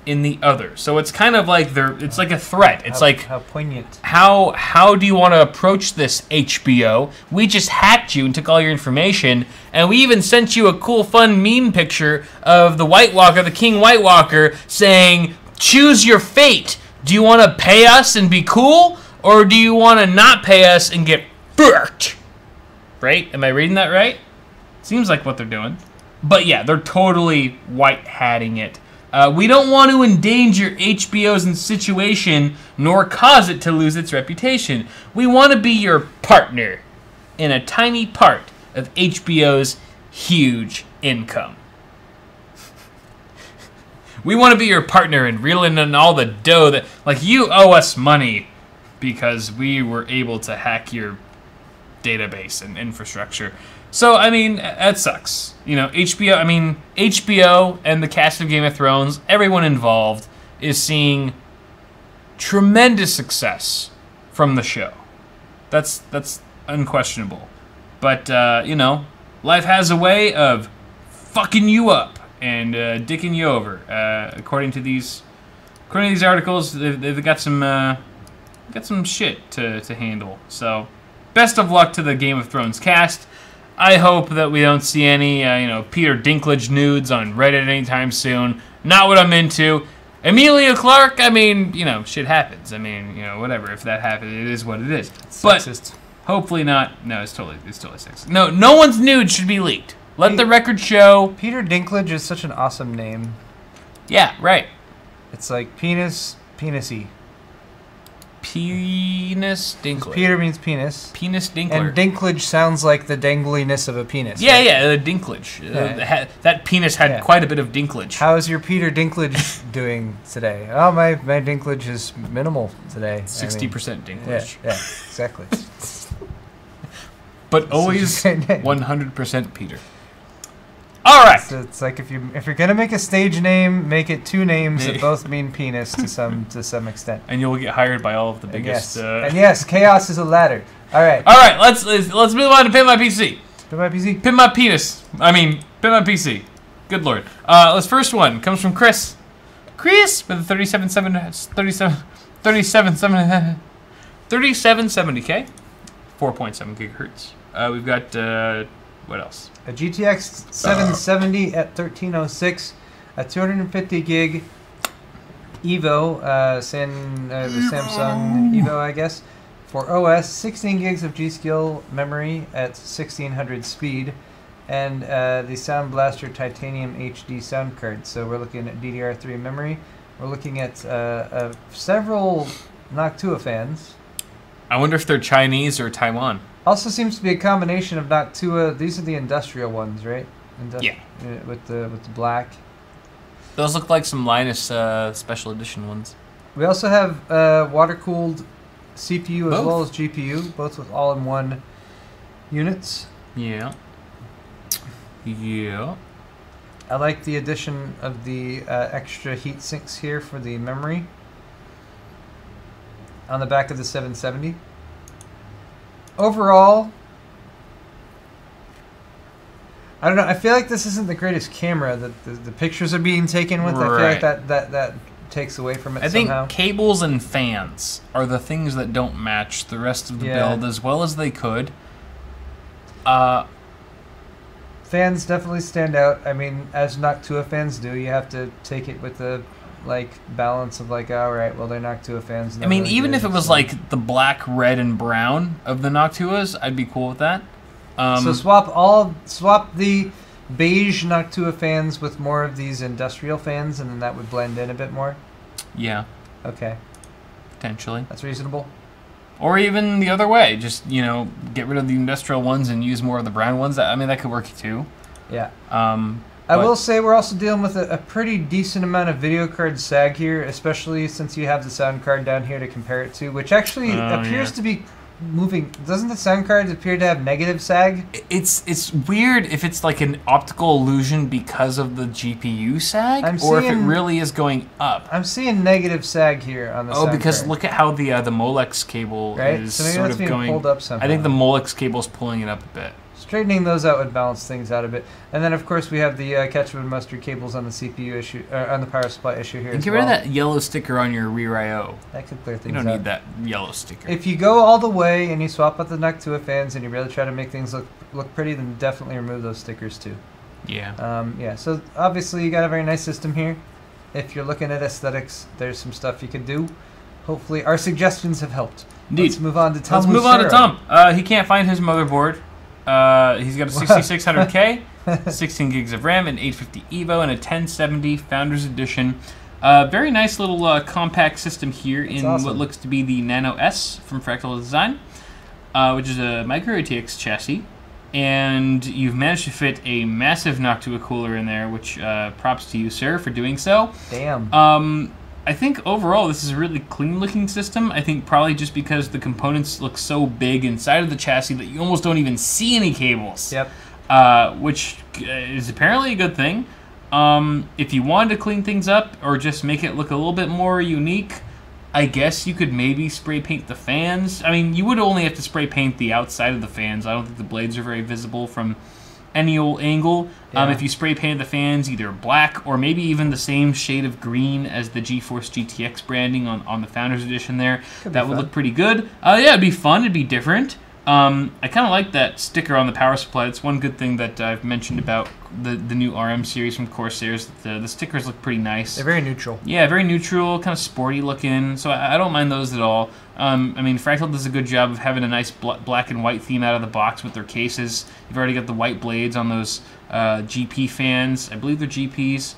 in the other. So it's kind of like it's like a threat. It's like how poignant. How do you want to approach this, HBO? We just hacked you and took all your information, and we even sent you a cool, fun meme picture of the White Walker, the King White Walker, saying, "Choose your fate. Do you want to pay us and be cool, or do you want to not pay us and get fucked?" Right? Am I reading that right? Seems like what they're doing. But yeah, they're totally white-hatting it. We don't want to endanger HBO's situation nor cause it to lose its reputation. We want to be your partner in a tiny part of HBO's huge income. We want to be your partner in reeling in all the dough that, like, you owe us money because we were able to hack your database and infrastructure. So, I mean, that sucks. You know, HBO and the cast of Game of Thrones, everyone involved is seeing tremendous success from the show. That's unquestionable. But, you know, life has a way of fucking you up and dicking you over. According to these articles, they've got some shit to handle. So, best of luck to the Game of Thrones cast. I hope that we don't see any, Peter Dinklage nudes on Reddit anytime soon. Not what I'm into. Emilia Clarke, I mean, shit happens. I mean, whatever. If that happens, it is what it is. Sexist. But hopefully not. No, it's totally sexist. No one's nude should be leaked. Let the record show. Peter Dinklage is such an awesome name. Yeah, right. It's like penis, penisy. Penis Dinkler. Peter means penis. Penis Dinkler. And dinklage sounds like the dangliness of a penis. Yeah, right? Yeah, dinklage. Yeah. That penis had quite a bit of dinklage. How is your Peter Dinklage doing today? Oh, my dinklage is minimal today. 60% dinklage. Yeah, exactly. But always 100% Peter. All right. So it's like if you're gonna make a stage name, make it two names that both mean penis to some extent. And you'll get hired by all of the biggest. And yes, chaos is a ladder. All right. All right. Let's move on to Pin My PC. Pin My PC. Pin My penis. I mean, Pin My PC. Good lord. This first one comes from Chris. Chris with a 3770K, 4.7 gigahertz. We've got what else? A GTX 770 at 1306, a 250 gig Evo, Samsung Evo, I guess, for OS, 16 gigs of G.Skill memory at 1600 speed, and the Sound Blaster Titanium HD sound card. So we're looking at DDR3 memory. We're looking at several Noctua fans. I wonder if they're Chinese or Taiwan. Also seems to be a combination of Noctua. These are the industrial ones, right? Yeah. With the black. Those look like some Linus special edition ones. We also have water-cooled CPU as well as GPU, both with all-in-one units. Yeah. Yeah. I like the addition of the extra heat sinks here for the memory on the back of the 770. Overall, I don't know. I feel like this isn't the greatest camera that the pictures are being taken with. Right. I feel like that takes away from it somehow. I think cables and fans are the things that don't match the rest of the build as well as they could. Fans definitely stand out. I mean, as Noctua fans do, you have to take it with the balance of all right, well, they're Noctua fans. I mean, really even if it was like the black, red, and brown of the Noctuas, I'd be cool with that. So swap the beige Noctua fans with more of these industrial fans, and then that would blend in a bit more. Yeah. Okay. Potentially. That's reasonable. Or even the other way, just get rid of the industrial ones and use more of the brown ones. I mean, that could work too. Yeah. I will say we're also dealing with a pretty decent amount of video card sag here, especially since you have the sound card down here to compare it to, which actually appears to be moving. Doesn't the sound cards appear to have negative sag? It's weird if it's like an optical illusion because of the GPU sag, or if it really is going up. I'm seeing negative sag here on the sound because card. Look at how the Molex cable is sort of going. Pulled up somehow. I think the Molex cable's pulling it up a bit. Straightening those out would balance things out a bit. And then, of course, we have the ketchup and mustard cables on the CPU issue, on the power supply issue here. And get rid of that yellow sticker on your rear I/O. That could clear things out. You don't need that yellow sticker. If you go all the way and you swap out the Noctua fans and you really try to make things look pretty, then definitely remove those stickers too. Yeah. Yeah. So obviously you got a very nice system here. If you're looking at aesthetics, there's some stuff you could do. Hopefully, our suggestions have helped. Indeed. Let's move on to Tom. Let's move on to Tom. He can't find his motherboard. He's got a 6600K, 16 gigs of RAM, an 850 Evo, and a 1070 Founders Edition. Very nice little compact system here in what looks to be the Nano S from Fractal Design, which is a micro ATX chassis. And you've managed to fit a massive Noctua cooler in there, which props to you, sir, for doing so. Damn. I think overall this is a really clean looking system. I think probably just because the components look so big inside of the chassis that you almost don't even see any cables. Yep. Which is apparently a good thing. If you wanted to clean things up or just make it look a little bit more unique, I guess you could maybe spray paint the fans. I mean, you would only have to spray paint the outside of the fans. I don't think the blades are very visible from any old angle. Yeah. If you spray painted the fans either black or maybe even the same shade of green as the GeForce GTX branding on the Founders Edition there, that would look pretty good. Yeah, it'd be fun. It'd be different. I kind of like that sticker on the power supply. It's one good thing that I've mentioned about the new RM series from Corsairs. The stickers look pretty nice. They're very neutral. Yeah, very neutral, kind of sporty looking. So I don't mind those at all. I mean, Fractal does a good job of having a nice black and white theme out of the box with their cases. You've already got the white blades on those GP fans. I believe they're GPs.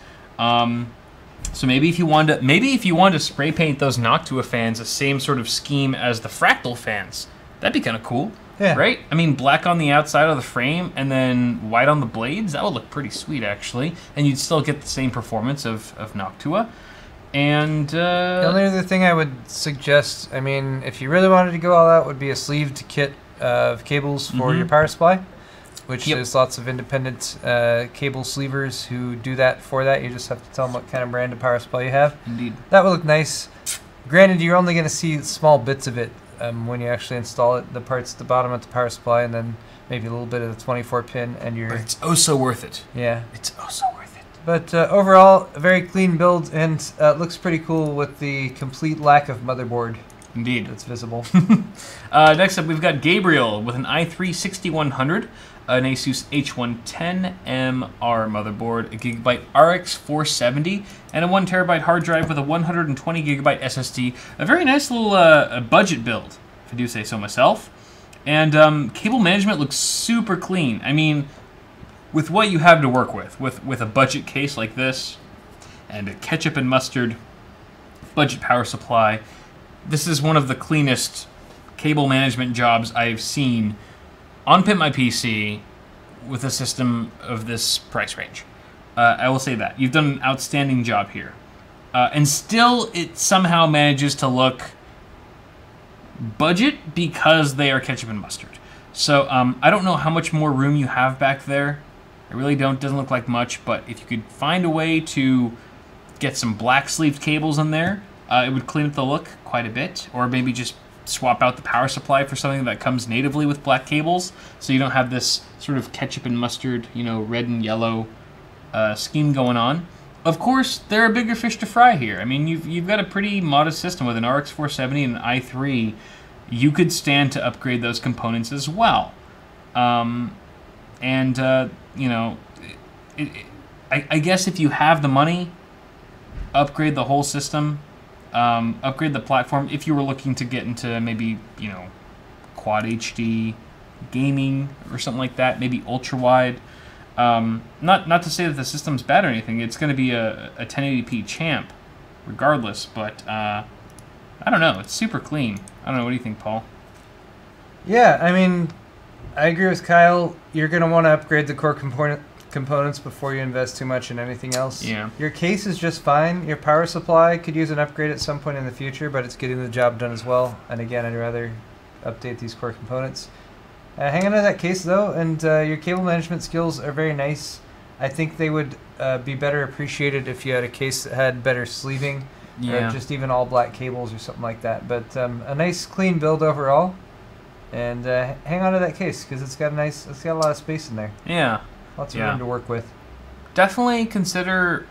So maybe if you wanted to spray paint those Noctua fans the same sort of scheme as the Fractal fans, that'd be kind of cool. Yeah. Right? I mean, black on the outside of the frame and then white on the blades, that would look pretty sweet, actually. And you'd still get the same performance of Noctua. And the only other thing I would suggest, I mean, if you really wanted to go all out, would be a sleeved kit of cables for your power supply, which there's lots of independent cable sleevers who do that for that. You just have to tell them what kind of brand of power supply you have. Indeed. That would look nice. Granted, you're only going to see small bits of it when you actually install it, the parts at the bottom of the power supply, and then maybe a little bit of the 24-pin, and you're... But it's oh so worth it. Yeah. It's oh so worth it. But overall, a very clean build, and looks pretty cool with the complete lack of motherboard. Indeed. That's visible. Next up, we've got Gabriel with an i3-6100, an Asus H110MR motherboard, a Gigabyte RX 470, and a 1TB hard drive with a 120GB SSD. A very nice little budget build, if I do say so myself. And cable management looks super clean. I mean, with what you have to work with a budget case like this, and a ketchup and mustard budget power supply, this is one of the cleanest cable management jobs I've seen on Pimp My PC with a system of this price range. I will say that. You've done an outstanding job here. And still, it somehow manages to look budget because they are ketchup and mustard. So I don't know how much more room you have back there. I really don't. Doesn't look like much, but if you could find a way to get some black sleeved cables in there, it would clean up the look quite a bit. Or maybe just swap out the power supply for something that comes natively with black cables, so you don't have this sort of ketchup and mustard, you know, red and yellow scheme going on. Of course, there are bigger fish to fry here. I mean, you've got a pretty modest system with an RX 470 and an i3. You could stand to upgrade those components as well. You know, I guess if you have the money, upgrade the whole system. Upgrade the platform if you were looking to get into maybe, you know, quad HD gaming or something like that, maybe ultra wide. Not to say that the system's bad or anything. It's going to be a 1080p champ regardless, but I don't know. It's super clean. I don't know. What do you think, Paul? Yeah, I mean, I agree with Kyle. You're going to want to upgrade the core components before you invest too much in anything else. Yeah. Your case is just fine. Your power supply could use an upgrade at some point in the future, but it's getting the job done as well. And again, I'd rather update these core components. Hang on to that case though, and your cable management skills are very nice. I think they would be better appreciated if you had a case that had better sleeving, or just even all black cables or something like that. But a nice clean build overall, and hang on to that case because it's got a lot of space in there. Yeah. Lots of room to work with. Definitely consider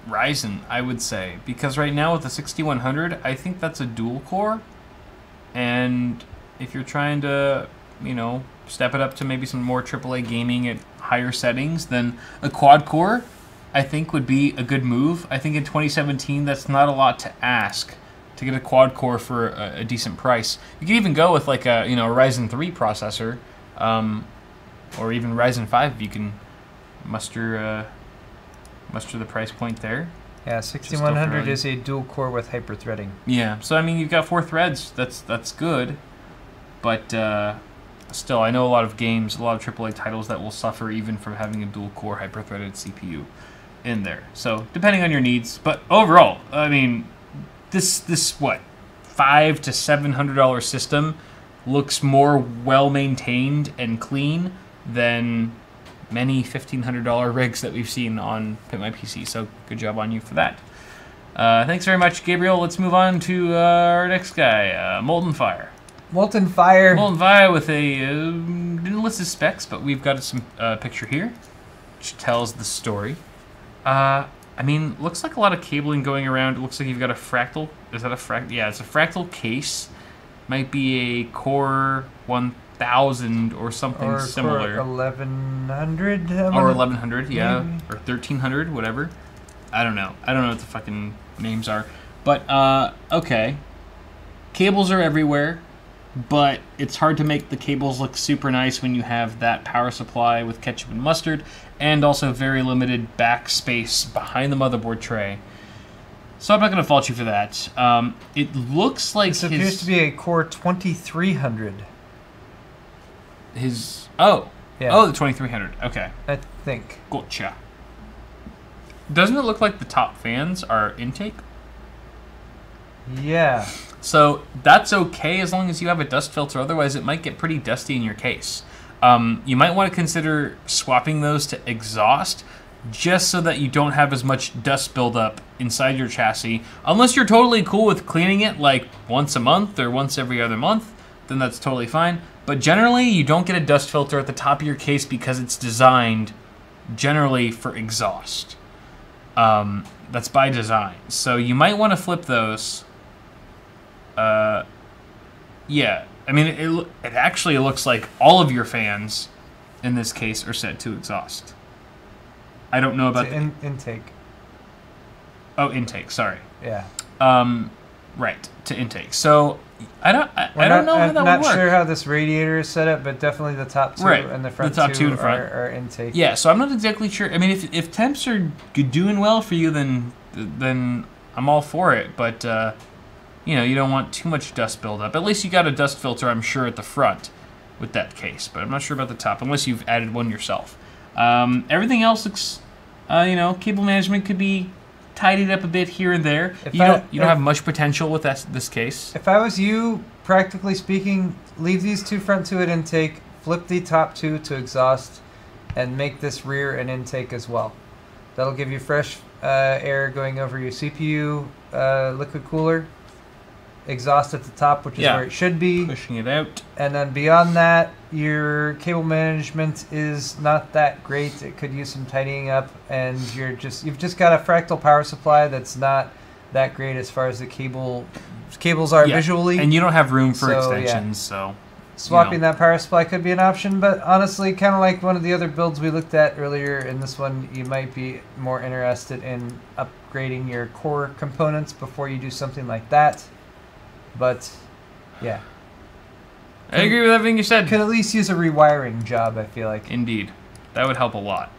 Ryzen, I would say, because right now with the 6100, I think that's a dual core, and if you're trying to, you know, step it up to maybe some more AAA gaming at higher settings, then a quad core, I think, would be a good move. I think in 2017, that's not a lot to ask to get a quad core for a decent price. You could even go with like a, you know, a Ryzen 3 processor. Or even Ryzen 5 if you can muster the price point there. Yeah, 6100 is a dual core with hyper-threading. Yeah, so I mean you've got 4 threads. That's good, but still, I know a lot of games, a lot of AAA titles that will suffer even from having a dual core hyper-threaded CPU in there. So depending on your needs, but overall, I mean, this what, $500 to $700 system looks more well maintained and clean than many $1,500 rigs that we've seen on Pimp My PC. So good job on you for that. Thanks very much, Gabriel. Let's move on to our next guy, Molten Fire. Molten Fire. Molten Fire with a didn't list his specs, but we've got some picture here, which tells the story. I mean, looks like a lot of cabling going around. It looks like you've got a fractal. Is that a fractal? Yeah, it's a fractal case. might be a Core 1000 or something or similar. Or 1100? Or 1100, yeah. Maybe. Or 1300, whatever. I don't know. I don't know what the fucking names are. But, okay. Cables are everywhere, but it's hard to make the cables look super nice when you have that power supply with ketchup and mustard, and also very limited back space behind the motherboard tray. So I'm not going to fault you for that. It looks like this appears to be a Core 2300. Oh, the 2300. Okay. I think. Gotcha. Doesn't it look like the top fans are intake? Yeah. So that's okay as long as you have a dust filter. Otherwise, it might get pretty dusty in your case. You might want to consider swapping those to exhaust, just so that you don't have as much dust buildup inside your chassis. Unless you're totally cool with cleaning it like once a month or once every other month, then that's totally fine. But generally, you don't get a dust filter at the top of your case because it's designed generally for exhaust. That's by design. So you might want to flip those. Yeah, I mean, it actually looks like all of your fans in this case are set to exhaust. I don't know about intake. Oh, intake. Sorry. Yeah. Right, to intake. So I don't know how that would work. I'm not sure how this radiator is set up, but definitely the top two and the front two are intake. Yeah, so I'm not exactly sure. I mean, if temps are doing well for you, then I'm all for it. But you know, you don't want too much dust buildup. At least you got a dust filter, I'm sure, at the front with that case. But I'm not sure about the top, unless you've added one yourself. Everything else looks, you know, cable management could be tidied up a bit here and there. You don't have much potential with this case. If I was you, practically speaking, leave these two front two at intake, flip the top two to exhaust, and make this rear an intake as well. That'll give you fresh air going over your CPU liquid cooler. Exhaust at the top, which is where it should be. Pushing it out. And then beyond that, your cable management is not that great. It could use some tidying up, and you've just got a fractal power supply that's not that great as far as the cables are visually. And you don't have room for extensions, so swapping that power supply could be an option. But honestly, kind of like one of the other builds we looked at earlier in this one, you might be more interested in upgrading your core components before you do something like that. But, yeah. I agree with everything you said. Could at least use a rewiring job, I feel like. Indeed. That would help a lot.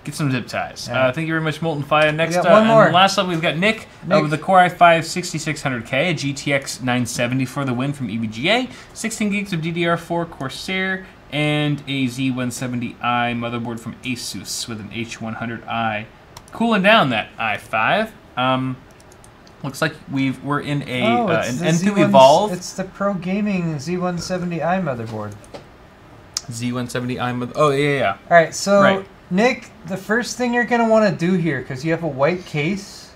Get some zip ties. Thank you very much, Molten Fire. Next, one more. And last up, we've got Nick. With the Core i5 6600K, a GTX 970 for the win from EVGA, 16 gigs of DDR4 Corsair, and a Z170i motherboard from Asus with an H100i. Cooling down that i5. Looks like we're in an N2 Evolve. It's the Pro Gaming Z170i motherboard. Z170i motherboard. Oh, yeah. All right, so Nick, the first thing you're going to want to do here, because you have a white case,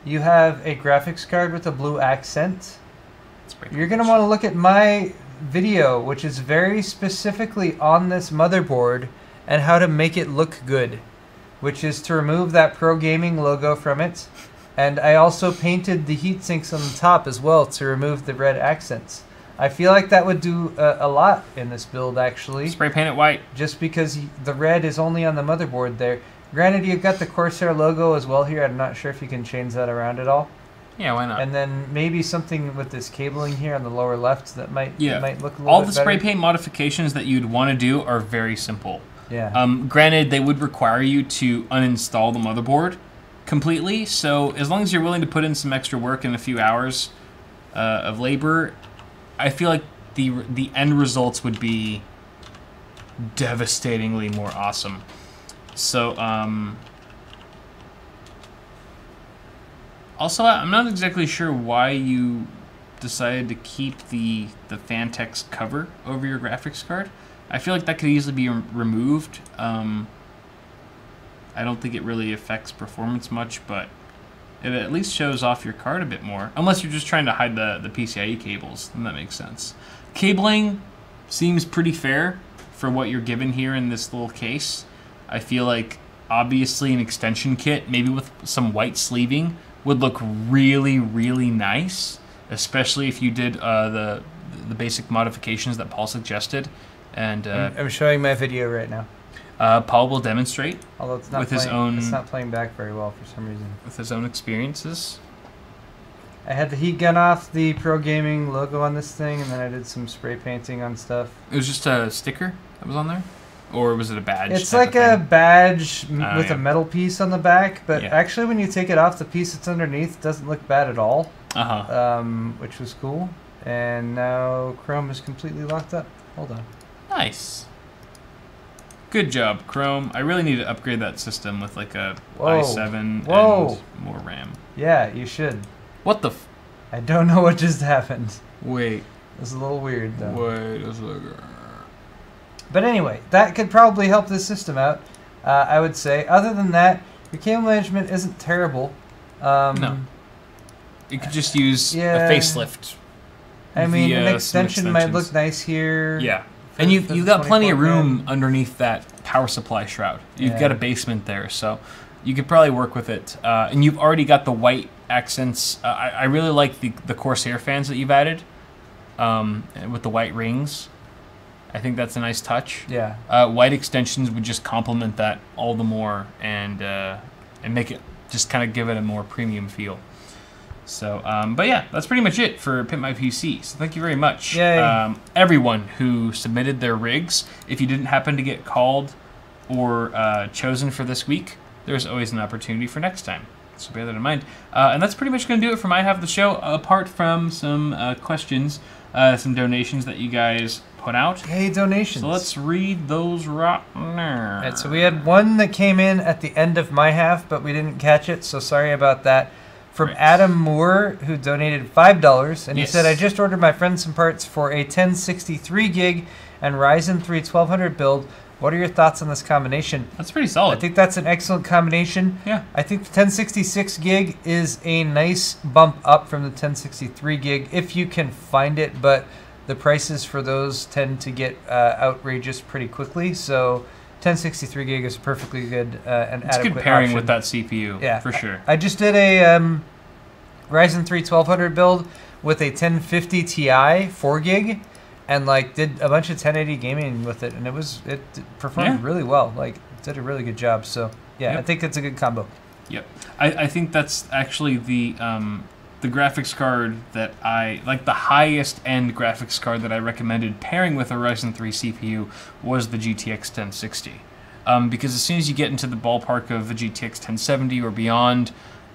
you have a graphics card with a blue accent. You're going to want to look at my video, which is very specifically on this motherboard and how to make it look good, which is to remove that Pro Gaming logo from it. And I also painted the heat sinks on the top as well to remove the red accents. I feel like that would do a lot in this build, actually. Spray paint it white. Just because the red is only on the motherboard there. Granted, you've got the Corsair logo as well here. I'm not sure if you can change that around at all. Yeah, why not? And then maybe something with this cabling here on the lower left that might look a little bit all the spray paint modifications that you'd want to do are very simple. Yeah. Granted, they would require you to uninstall the motherboard completely, so as long as you're willing to put in some extra work in a few hours of labor, I feel like the end results would be devastatingly more awesome. So also, I'm not exactly sure why you decided to keep the Fantex cover over your graphics card. I feel like that could easily be removed. I don't think it really affects performance much, but it at least shows off your card a bit more. Unless you're just trying to hide the PCIe cables, then that makes sense. Cabling seems pretty fair for what you're given here in this little case. I feel like, obviously, an extension kit, maybe with some white sleeving, would look really, really nice, especially if you did the the basic modifications that Paul suggested. And I'm showing my video right now. Paul will demonstrate, although it's not it's not playing back very well for some reason. With his own experiences. I had the heat gun off the Pro Gaming logo on this thing, and then I did some spray painting on stuff. It was just a sticker that was on there? Or was it a badge? It's like a badge with a metal piece on the back, but actually when you take it off, the piece that's underneath doesn't look bad at all, which was cool. And now Chrome is completely locked up. Hold on. Nice. Good job, Chrome. I really need to upgrade that system with like a i7 and more RAM. Yeah, you should. What the I don't know what just happened. Wait. It's a little weird, though. Wait a second. But anyway, that could probably help this system out, I would say. Other than that, your cable management isn't terrible. No. You could just use a facelift. I mean, an extension might look nice here. Yeah. And you've got plenty of room underneath that power supply shroud. You've got a basement there, so you could probably work with it. And you've already got the white accents. I really like the Corsair fans that you've added with the white rings. I think that's a nice touch. Yeah. White extensions would just complement that all the more and make it just kind of give it a more premium feel. So, but yeah, that's pretty much it for Pimp My PC. So thank you very much, everyone who submitted their rigs. If you didn't happen to get called or chosen for this week, there's always an opportunity for next time. So bear that in mind. And that's pretty much going to do it for my half of the show, apart from some questions, some donations that you guys put out. Hey, donations. So let's read those right now. All right, so we had one that came in at the end of my half, but we didn't catch it, so sorry about that. From Adam Moore, who donated $5, and he said, I just ordered my friend some parts for a 1063 gig and Ryzen 3 1200 build. What are your thoughts on this combination? That's pretty solid. I think that's an excellent combination. Yeah. I think the 1066 gig is a nice bump up from the 1063 gig if you can find it, but the prices for those tend to get outrageous pretty quickly. So 1063 gig is perfectly good and it's adequate good pairing option with that CPU, for sure. I just did a Ryzen 3 1200 build with a 1050 Ti 4 gig, and like did a bunch of 1080 gaming with it, and it performed really well. Like did a really good job. So yeah, I think it's a good combo. Yep, I think that's actually the graphics card that the highest end graphics card that I recommended pairing with a Ryzen 3 CPU was the GTX 1060. Because as soon as you get into the ballpark of the GTX 1070 or beyond,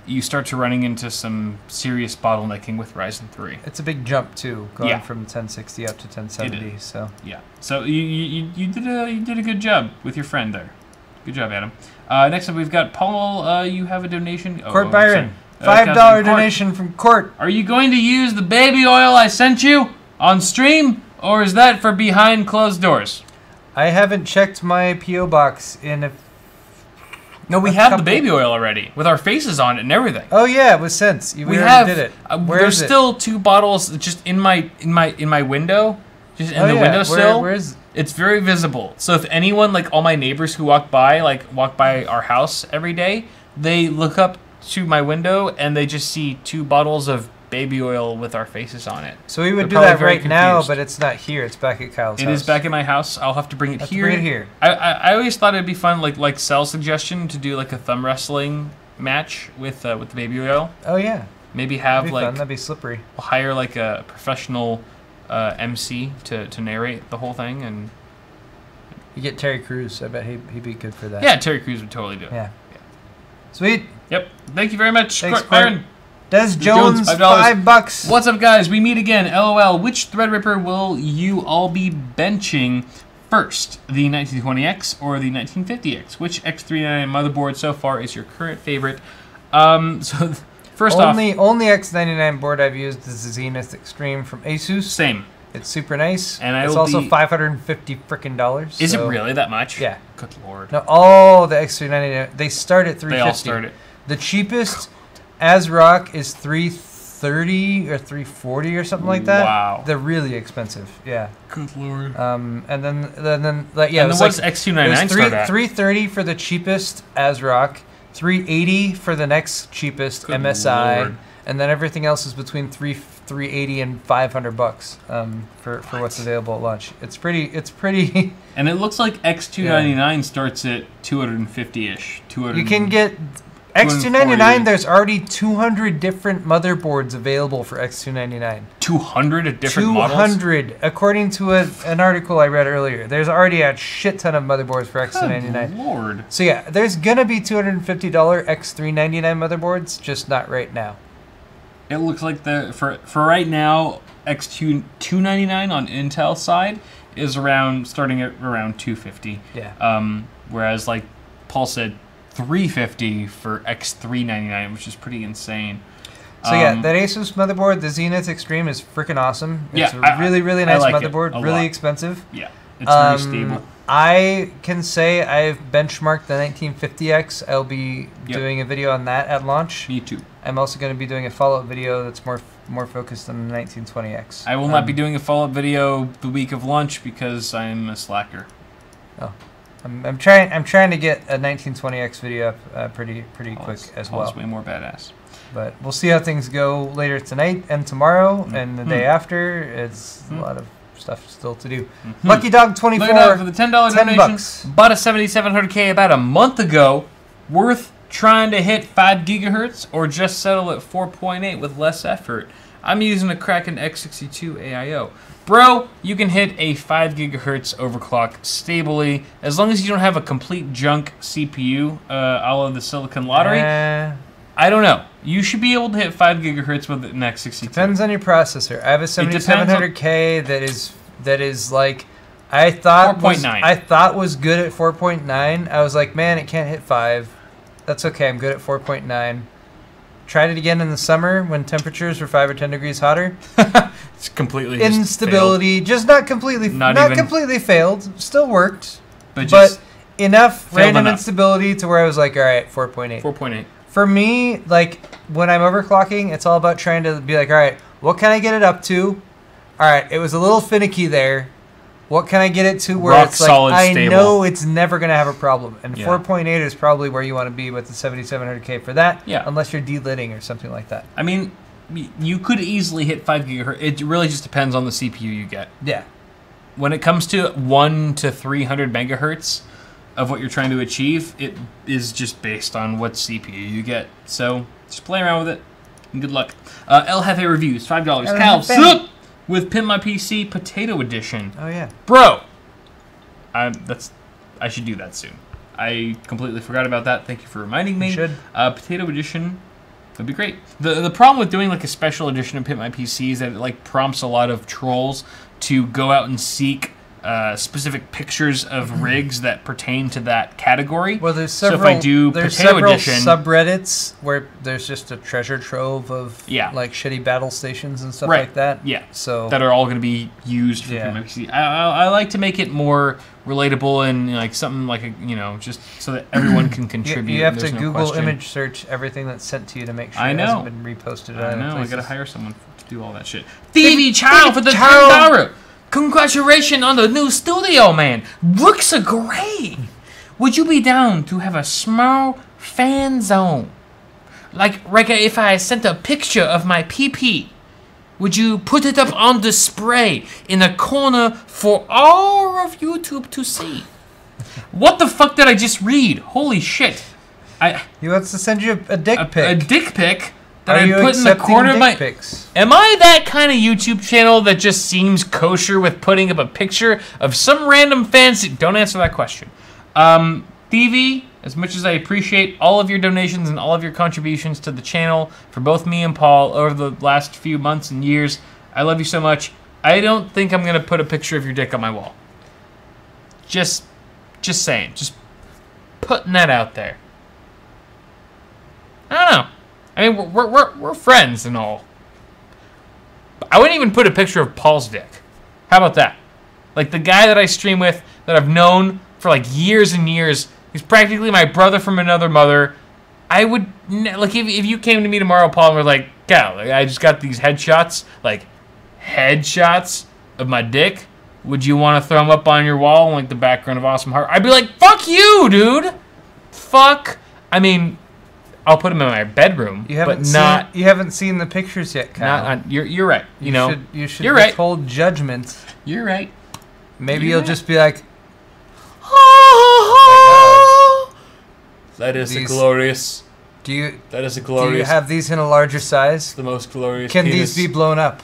you start to running into some serious bottlenecking with Ryzen 3. It's a big jump too, going from 1060 up to 1070. So yeah, so you did a good job with your friend there. Good job, Adam. Next up, we've got Paul. You have a donation. Court Byron. $5 donation from Court. Are you going to use the baby oil I sent you on stream, or is that for behind closed doors? I haven't checked my P.O. box in a... No, we have the baby oil already, with our faces on it and everything. Oh yeah, it was sent. We already did it. There's still 2 bottles just in my window, just in the windowsill. Where is it? It's very visible. So if anyone, like all my neighbors who walk by our house every day, they look up to my window and they just see 2 bottles of baby oil with our faces on it. So we would do that right now, but it's not here. It's back at Kyle's house. It is back at my house. I'll have to bring it here. Bring it here. I always thought it'd be fun, like Cell's suggestion, to do like a thumb wrestling match with the baby oil. Oh yeah. Maybe have that'd be fun. That'd be slippery. We'll hire like a professional MC to narrate the whole thing, and you get Terry Crews. I bet he'd be good for that. Yeah, Terry Crews would totally do it. Yeah. Sweet. Yep. Thank you very much, Thanks, Byron. Des Jones, $5. What's up, guys? We meet again. LOL. Which Threadripper will you all be benching first? The 1920X or the 1950X? Which X399 motherboard so far is your current favorite? So first off, only X99 board I've used is the Zenith Extreme from Asus. Same. It's super nice. And it's also $550 frickin' dollars. Is it really that much? Yeah. Good lord. No, all the X399 they start at $350. They all start at. The cheapest ASRock is $330 or $340 or something like that. Wow. They're really expensive. Yeah. Good lord. And then like yeah. And then what's X299 start at? $330 for the cheapest ASRock, $380 for the next cheapest MSI, Lord. and then everything else is between $350 $380 and $500 for what's available at launch. It's pretty. And it looks like X299 starts at 250-ish. You can get X299. There's already 200 different motherboards available for X299. 200 different models? 200, according to an article I read earlier. There's already a shit ton of motherboards for X299. Good Lord. So yeah, there's gonna be $250 X399 motherboards, just not right now. It looks like for right now, X299 on Intel side is starting at around 250. Yeah. Whereas like Paul said, 350 for X399, which is pretty insane. So yeah, that Asus motherboard, the Zenith Extreme, is freaking awesome. It's a really, really nice motherboard, really expensive. Yeah, it's very stable. I can say I've benchmarked the 1950X. I'll be doing a video on that at launch. Me too. I'm also going to be doing a follow-up video that's more focused on the 1920X. I will not be doing a follow-up video the week of launch because I'm a slacker. Oh. I'm trying to get a 1920X video up pretty quick as well. Paul's way more badass. But we'll see how things go later tonight and tomorrow and the day after. It's a lot of stuff still to do. Lucky Dog 24 for the $10 donation. Bought a 7700K about a month ago. Worth trying to hit 5 gigahertz or just settle at 4.8 with less effort. I'm using a Kraken X62 AIO. Bro, you can hit a 5 gigahertz overclock stably as long as you don't have a complete junk CPU, a la the Silicon Lottery. I don't know. You should be able to hit 5 gigahertz with an X62. Depends on your processor. I have a 7700K that is like I thought 4.9. Was good at 4.9. I was like, man, it can't hit 5. That's okay. I'm good at 4.9. Tried it again in the summer when temperatures were 5 or 10 degrees hotter. It's completely instability, just not completely failed. Still worked, but enough random instability to where I was like, all right, 4.8. 4.8. For me, like when I'm overclocking, it's all about trying to be like, all right, what can I get it up to? All right, it was a little finicky there. What can I get it to where it's like I know it's never going to have a problem? And 4.8 is probably where you want to be with the 7700K for that, unless you're delitting or something like that. I mean, you could easily hit 5 gigahertz. It really just depends on the CPU you get. Yeah. When it comes to 1 to 300 megahertz of what you're trying to achieve, it is just based on what CPU you get. So just play around with it, and good luck. El Jefe Reviews, $5. Cal with Pin My PC Potato Edition. Oh yeah, bro. I should do that soon. I completely forgot about that. Thank you for reminding me. You should. Potato Edition would be great. The problem with doing like a special edition of Pin My PC is that it like prompts a lot of trolls to go out and seek specific pictures of rigs that pertain to that category. Well, there's several. So if I do Potato Edition, subreddits where there's just a treasure trove of like shitty battle stations and stuff like that. Yeah. So that are all going to be used for Pin My PC. I like to make it more relatable and like something like just so that everyone can contribute. You have to Google image search everything that's sent to you to make sure it hasn't been reposted. I know. I got to hire someone to do all that shit. Phoebe Chow for the $10. Congratulations on the new studio, man. Looks are great. Would you be down to have a small fan zone? Like if I sent a picture of my PP, would you put it up on display in a corner for all of YouTube to see? What the fuck did I just read? Holy shit. He wants to send you a dick pic. A dick pic? That I put in the corner of my... Pics? Am I that kind of YouTube channel that just seems kosher with putting up a picture of some random fancy... Don't answer that question. TV, as much as I appreciate all of your donations and all of your contributions to the channel for both me and Paul over the last few months and years, I love you so much. I don't think I'm going to put a picture of your dick on my wall. Just saying. Just putting that out there. I don't know. I mean, we're friends and all. But I wouldn't even put a picture of Paul's dick. How about that? Like the guy that I stream with, that I've known for like years and years. He's practically my brother from another mother. I would like if you came to me tomorrow, Paul, and were like, "Gal, I just got these headshots, like headshots of my dick. Would you want to throw them up on your wall in like the background of Awesome Heart?" I'd be like, "Fuck you, dude. Fuck." I mean. I'll put them in my bedroom, you haven't not. You haven't seen the pictures yet, Kyle. You're right. You should you're right. withhold judgment. You're right. Maybe you'll just be like, that is glorious. That is a glorious. Do you have these in a larger size? The most glorious. Can penis. these be blown up?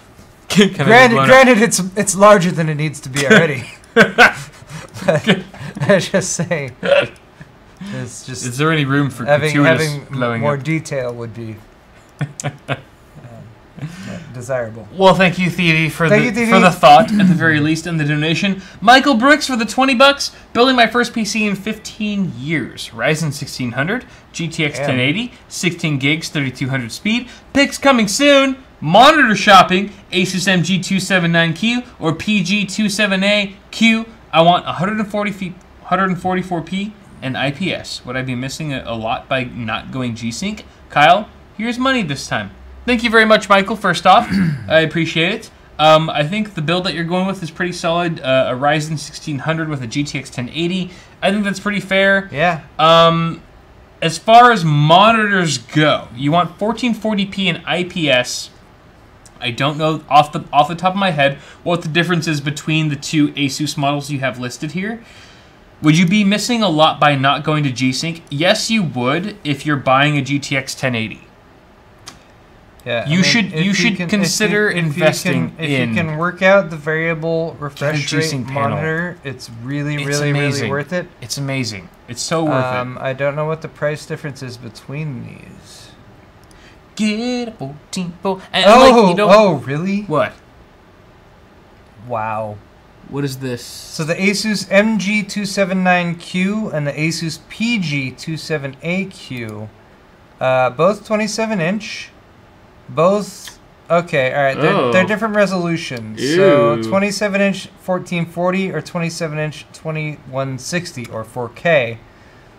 Granted, it's larger than it needs to be already. I just saying. It's just. Is there any room for having more up? detail would be desirable. Well, thank you, Thevey, for the thought at the very least and the donation. Michael Brooks for the $20. Building my first PC in 15 years. Ryzen 1600, GTX 1080, 16 gigs, 3200 speed. Picks coming soon. Monitor shopping. Asus MG279Q or PG27AQ. I want 144p and IPS. Would I be missing a lot by not going G-Sync? Kyle, here's money this time. Thank you very much, Michael, first off. I appreciate it. I think the build that you're going with is pretty solid. A Ryzen 1600 with a GTX 1080. I think that's pretty fair. Yeah. As far as monitors go, you want 1440p and IPS. I don't know off the top of my head what the difference is between the two Asus models you have listed here. Would you be missing a lot by not going to G-Sync? Yes, you would if you're buying a GTX 1080. Yeah, you should consider investing in. If you can work out the variable refresh rate monitor, it's really worth it. It's amazing. It's so worth it. I don't know what the price difference is between these. Get a 1440. Oh, really? What? Wow. What is this? So the Asus MG279Q and the Asus PG27AQ, both 27-inch. Both, okay, all right, they're different resolutions. Ew. So 27-inch 1440 or 27-inch 2160 or 4K.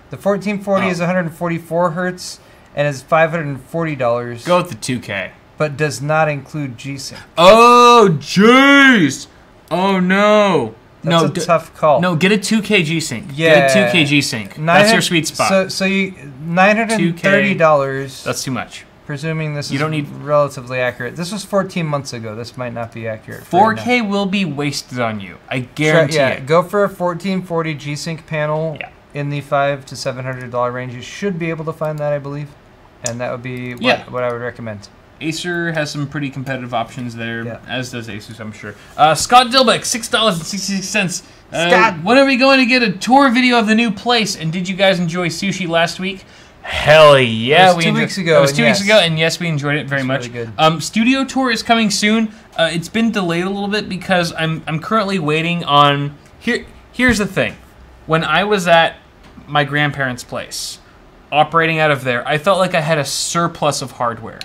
The 1440 is 144 hertz and is $540. Go with the 2K. But does not include G-Sync. Oh, jeez. Oh, no. That's a tough call. No, get a 2K G-Sync. Yeah. Get a 2K G-Sync. That's your sweet spot. So you $930. That's too much. Presuming this is relatively accurate. This was 14 months ago. This might not be accurate. 4K will be wasted on you. I guarantee it. Go for a 1440 G-Sync panel in the $500 to $700 range. You should be able to find that, I believe. And that would be what I would recommend. Acer has some pretty competitive options there, as does Asus, I'm sure. Scott Dilbeck, $6.66. Scott! When are we going to get a tour video of the new place? And did you guys enjoy sushi last week? Hell yeah. It was 2 weeks ago. It was 2 weeks ago, and yes, we enjoyed it very much. Really good. Studio tour is coming soon. It's been delayed a little bit because I'm currently waiting on... Here's the thing. When I was at my grandparents' place, operating out of there, I felt like I had a surplus of hardware.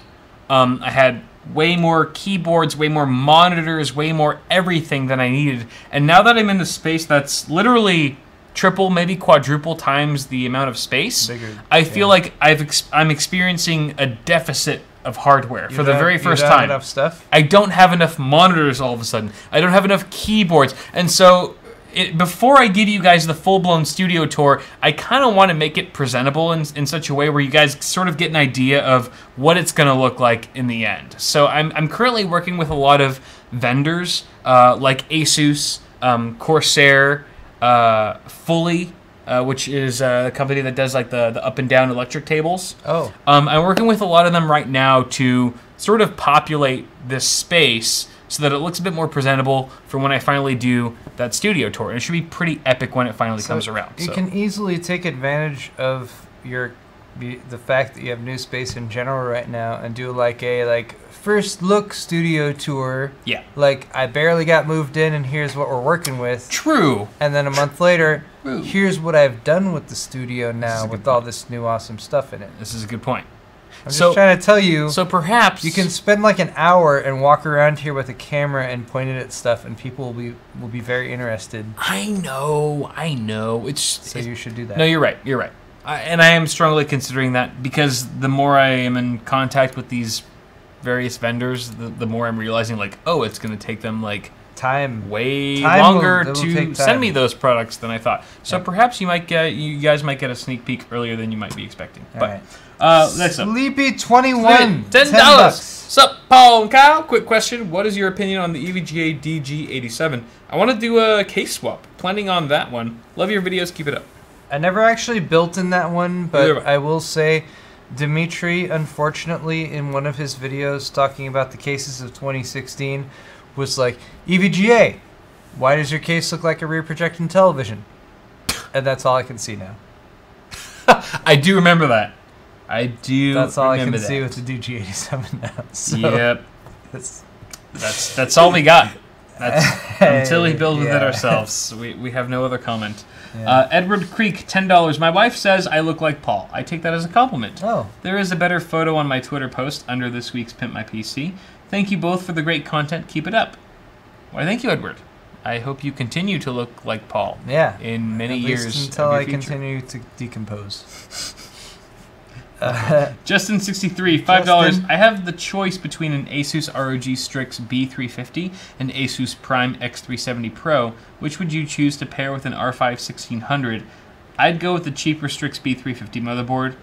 I had way more keyboards, way more monitors, way more everything than I needed. And now that I'm in the space that's literally triple, maybe quadruple times the amount of space, I feel like I'm experiencing a deficit of hardware for the very first time. Enough stuff? I don't have enough monitors all of a sudden. I don't have enough keyboards. And so before I give you guys the full-blown studio tour, I kind of want to make it presentable in such a way where you guys sort of get an idea of what it's going to look like in the end. So I'm currently working with a lot of vendors like Asus, Corsair, Fully, which is a company that does like the up and down electric tables. Oh. I'm working with a lot of them right now to sort of populate this space so that it looks a bit more presentable for when I finally do that studio tour. And it should be pretty epic when it finally comes around. You can easily take advantage of the fact that you have new space in general right now and do like a first look studio tour. Yeah. Like, I barely got moved in and here's what we're working with. True. And then a month later, here's what I've done with the studio now with all this new awesome stuff in it. This is a good point. I'm just trying to tell you. So perhaps you can spend like an hour and walk around here with a camera and point it at stuff, and people will be very interested. I know. So you should do that. No, you're right. And I am strongly considering that because the more I am in contact with these various vendors, the more I'm realizing like, oh, it's going to take them like way longer to send me those products than I thought. So perhaps you guys might get a sneak peek earlier than you might be expecting. Next up. Sleepy21. $10. Sup, Paul and Kyle? Quick question. What is your opinion on the EVGA DG87? I want to do a case swap. Planning on that one. Love your videos. Keep it up. I never actually built in that one, but I will say Dimitri, unfortunately, in one of his videos talking about the cases of 2016, was like, EVGA, why does your case look like a rear projecting television? And that's all I can see now. I do remember that. I do. That's all I can see with the DG87 now. So yep. That's all we got. That's until we build with it ourselves. We have no other comment. Yeah. Edward Creek, $10. My wife says I look like Paul. I take that as a compliment. Oh. There is a better photo on my Twitter post under this week's Pimp My PC. Thank you both for the great content. Keep it up. Why, thank you, Edward. I hope you continue to look like Paul. Yeah. In many years until I continue to decompose. Justin63, $5. I have the choice between an Asus ROG Strix B350 and Asus Prime X370 Pro. Which would you choose to pair with an R5 1600? I'd go with the cheaper Strix B350 motherboard,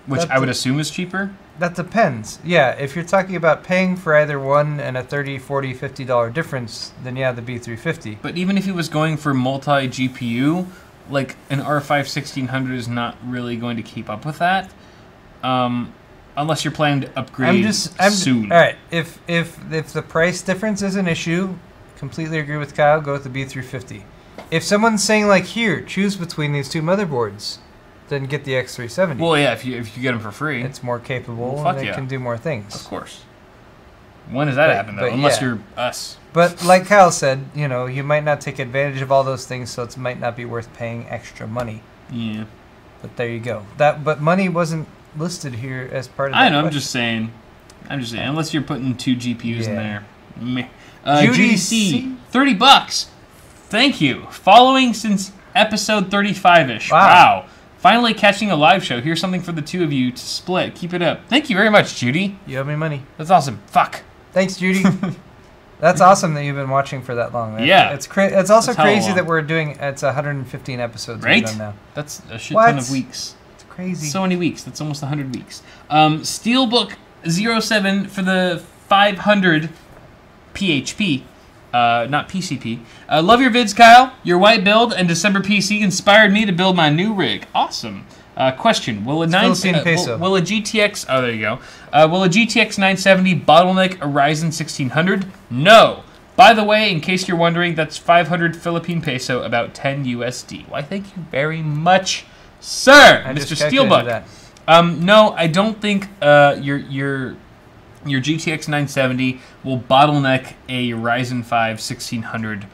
which I would assume is cheaper. That depends. Yeah, if you're talking about paying for either one and a $30, $40, $50 difference, then yeah, the B350. But even if he was going for multi-GPU, like an R5 1600 is not really going to keep up with that, unless you're planning to upgrade soon. All right, if the price difference is an issue, completely agree with Kyle. Go with the B350. If someone's saying like, here, choose between these two motherboards, then get the X370. Well, yeah, if you get them for free, it's more capable and it can do more things. Of course. When does that happen though? Unless you're us. But like Kyle said, you know, you might not take advantage of all those things, so it might not be worth paying extra money. Yeah. But there you go. But money wasn't listed here as part of that. I know. Question. I'm just saying. Unless you're putting two GPUs in there. Judy C, $30. Thank you. Following since episode 35-ish. Wow. Finally catching a live show. Here's something for the two of you to split. Keep it up. Thank you very much, Judy. You owe me money. That's awesome. Fuck. Thanks, Judy. That's awesome that you've been watching for that long. Yeah. It's also crazy that we're doing, it's 115 episodes right? done now. That's a shit ton of weeks. It's crazy. So many weeks. That's almost 100 weeks. Steelbook 07 for the 500 PHP. Not PCP. Love your vids, Kyle. Your white build and December PC inspired me to build my new rig. Awesome. Question: Will a will a GTX? Oh, there you go. Will a GTX 970 bottleneck a Ryzen 1600? No. By the way, in case you're wondering, that's 500 Philippine peso, about 10 USD. Why, thank you very much, sir, Mr. Steelbook. No, I don't think your GTX 970 will bottleneck a Ryzen 5 1600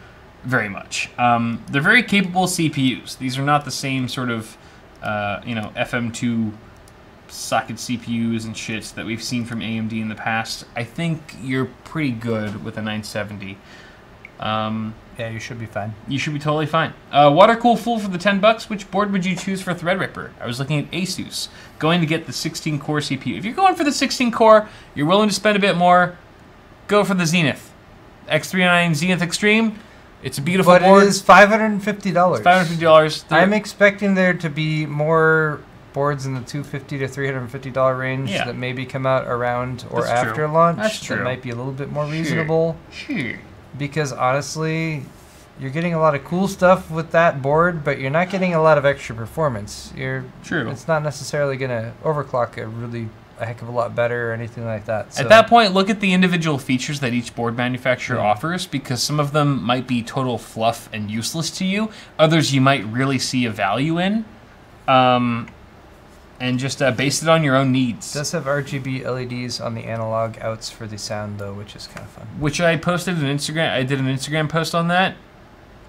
very much. They're very capable CPUs. These are not the same sort of FM2 socket CPUs and shits that we've seen from AMD in the past. I think you're pretty good with a 970. Yeah, you should be fine. You should be totally fine. Water Cool Fool for the $10. Which board would you choose for Threadripper? I was looking at Asus. Going to get the 16-core CPU. If you're going for the 16-core, you're willing to spend a bit more, go for the Zenith. X399 Zenith Extreme. It's a beautiful board. But it is $550. $550. I'm expecting there to be more boards in the $250 to $350 range that maybe come out around or after launch. That's true. That might be a little bit more reasonable. Sure. Because honestly, you're getting a lot of cool stuff with that board, but you're not getting a lot of extra performance. It's not necessarily going to overclock a heck of a lot better or anything like that. So. At that point, look at the individual features that each board manufacturer offers, because some of them might be total fluff and useless to you. Others you might really see a value in. And just base it on your own needs. It does have RGB LEDs on the analog outs for the sound, though, which is kind of fun. Which I posted an Instagram. I did an Instagram post on that.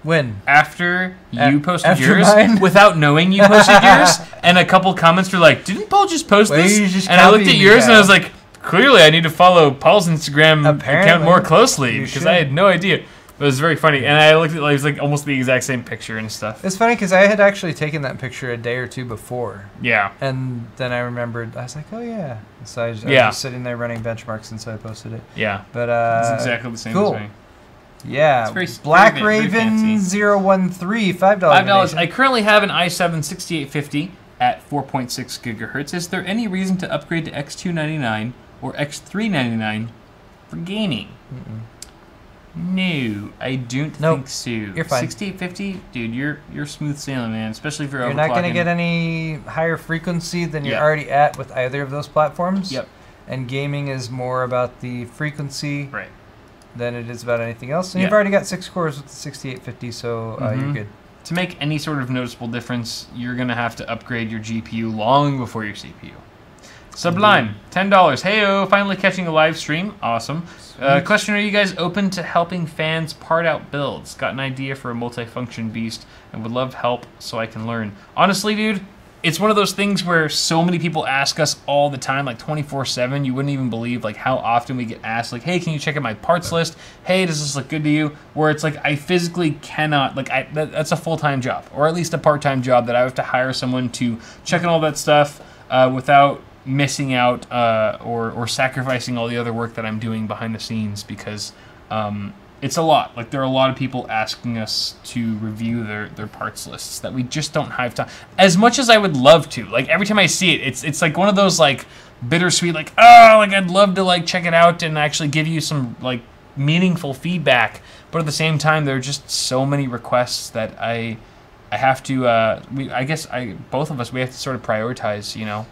When? After you posted yours, without knowing you posted yours, and a couple comments were like, "Didn't Paul just post this?" And I looked at yours and I was like, "Clearly, I need to follow Paul's Instagram account more closely because I had no idea." It was very funny, and I looked at it was like almost the exact same picture and stuff. It's funny because I had actually taken that picture a day or two before. Yeah. And then I remembered, I was like, oh yeah. So I was just sitting there running benchmarks, and so I posted it. Yeah. But it's exactly the same as me. Yeah. Black Raven 013, $5. $5. I currently have an i7 6850 at 4.6 gigahertz. Is there any reason to upgrade to X299 or X399 for gaming? No, I don't think so. You're fine. 6850, dude, you're smooth sailing, man. Especially if you're overclocking. You're not going to get any higher frequency than you're already at with either of those platforms. Yep. And gaming is more about the frequency than it is about anything else. And you've already got 6 cores with the 6850, so you're good. To make any sort of noticeable difference, you're going to have to upgrade your GPU long before your CPU. Sublime, $10. Heyo, finally catching a live stream. Awesome. Question, are you guys open to helping fans part out builds? Got an idea for a multifunction beast and would love help so I can learn. Honestly, dude, it's one of those things where so many people ask us all the time, like 24/7. You wouldn't even believe like how often we get asked, like, hey, can you check out my parts list? Hey, does this look good to you? Where it's like I physically cannot, like that's a full-time job, or at least a part-time job that I have to hire someone to check on all that stuff without missing out or sacrificing all the other work that I'm doing behind the scenes, because it's a lot. Like, there are a lot of people asking us to review their parts lists that we just don't have time. As much as I would love to, like, every time I see it, it's like one of those, like, bittersweet, like, oh, like, I'd love to, like, check it out and actually give you some, like, meaningful feedback. But at the same time, there are just so many requests that I have to, I guess both of us, we have to sort of prioritize, you know.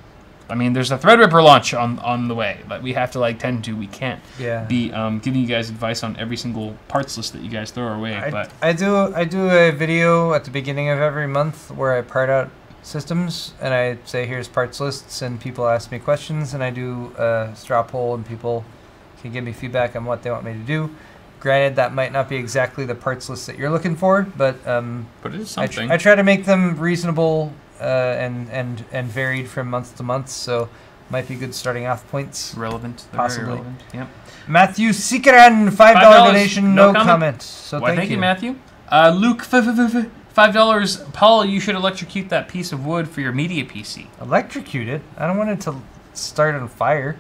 I mean, there's a Threadripper launch on the way that we have to like tend to. We can't be giving you guys advice on every single parts list that you guys throw our way. But I do a video at the beginning of every month where I part out systems and I say here's parts lists, and people ask me questions, and I do a straw poll and people can give me feedback on what they want me to do. Granted, that might not be exactly the parts list that you're looking for, but it is something. I try to make them reasonable and varied from month to month, so might be good starting off points. Relevant, possibly. Very relevant. Yep. Matthew Seekran, $5 donation, no comment. So thank you, Matthew. Luke, $5. Paul, you should electrocute that piece of wood for your media PC. Electrocute it? I don't want it to start on fire.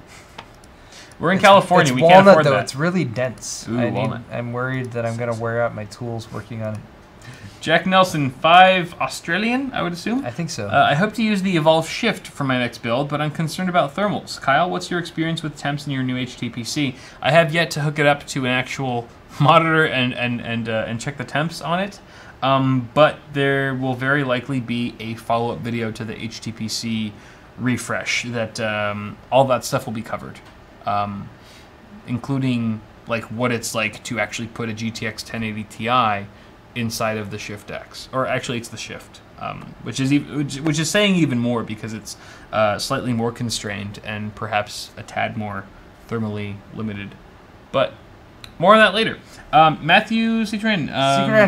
We're in California. It's we walnut, can't afford though. that. It's really dense. Ooh, walnut. I'm worried that I'm going to wear out my tools working on it. Jack Nelson, 5 Australian, I would assume? I think so. I hope to use the Evolve Shift for my next build, but I'm concerned about thermals. Kyle, what's your experience with temps in your new HTPC? I have yet to hook it up to an actual monitor and check the temps on it, but there will very likely be a follow-up video to the HTPC refresh that all that stuff will be covered, including like what it's like to actually put a GTX 1080 Ti inside of the Shift X, or actually it's the Shift, which is saying even more because it's slightly more constrained and perhaps a tad more thermally limited. But more on that later. Matthew Citrin,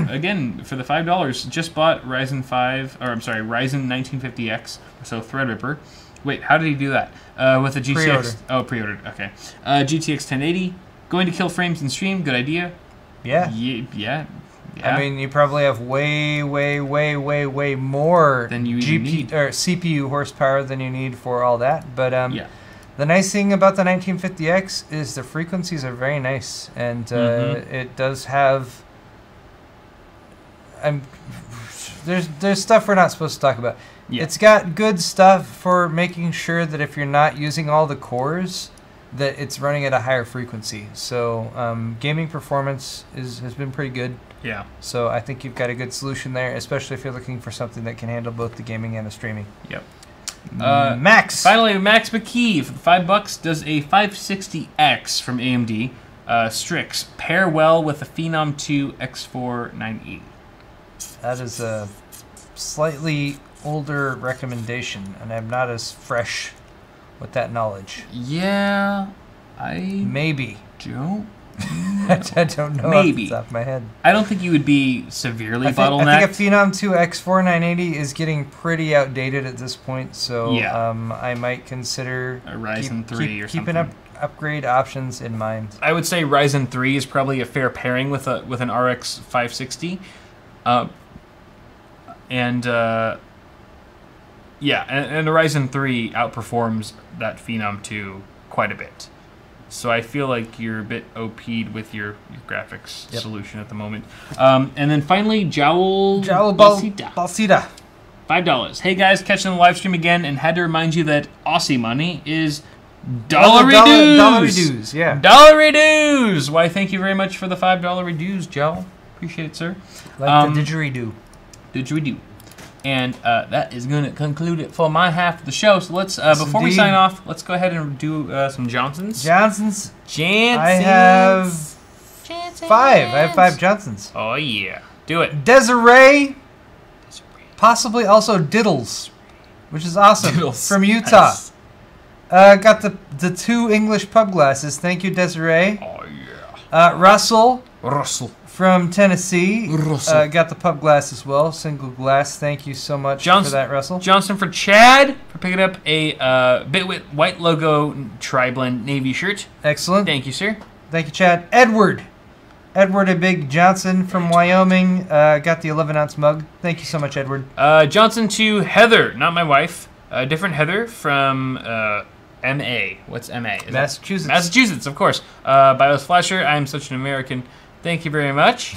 again for the $5, just bought Ryzen 1950X, so Threadripper. Wait, how did he do that? With a GTX? Pre-order. Oh, pre-ordered. Okay. GTX 1080. Going to kill frames in stream. Good idea. Yeah. Yeah. I mean, you probably have way more than you need. Or CPU horsepower than you need for all that. But the nice thing about the 1950X is the frequencies are very nice, and it does have. There's stuff we're not supposed to talk about. Yeah. It's got good stuff for making sure that if you're not using all the cores, that it's running at a higher frequency. So gaming performance has been pretty good. Yeah. So I think you've got a good solution there, especially if you're looking for something that can handle both the gaming and the streaming. Yep. Max. Finally, Max McKee for $5 does a 560X from AMD Strix pair well with a Phenom 2 X4 That is a slightly older recommendation, and I'm not as fresh with that knowledge. Yeah, maybe. I don't know maybe. off the top of my head. I don't think you would be severely bottlenecked. I think a Phenom 2 X4 is getting pretty outdated at this point, so I might consider a Ryzen 3 or something. Keeping upgrade options in mind. I would say Ryzen 3 is probably a fair pairing with an RX 560. And the Ryzen 3 outperforms that Phenom 2 quite a bit. So I feel like you're a bit OP'd with your graphics solution at the moment. And then finally, Jowl Balsita. $5. Hey guys, catching the live stream again, and had to remind you that Aussie money is dollar dues. Yeah. Dollar dues. Why, thank you very much for the $5 dues, Joe. Appreciate it, sir. Like the didgeridoo. Didgeridoo. And that is going to conclude it for my half of the show. So let's, before we sign off, let's go ahead and do some Johnsons. Johnsons. I have 5. I have 5 Johnsons. Oh, yeah. Do it. Desiree. Possibly also Diddles, which is awesome. Diddles. From Utah. Nice. Got the 2 English pub glasses. Thank you, Desiree. Oh, yeah. Russell. From Tennessee. Got the pub glass as well. Single glass. Thank you so much for that, Russell. Johnson for Chad for picking up a Bitwit white logo tri-blend navy shirt. Excellent. Thank you, sir. Thank you, Chad. Edward a Big Johnson from Wyoming. Got the 11-ounce mug. Thank you so much, Edward. Johnson to Heather, not my wife. Different Heather from MA. What's MA? Massachusetts. Massachusetts, of course. Bios Flasher, I'm such an American. Thank you very much.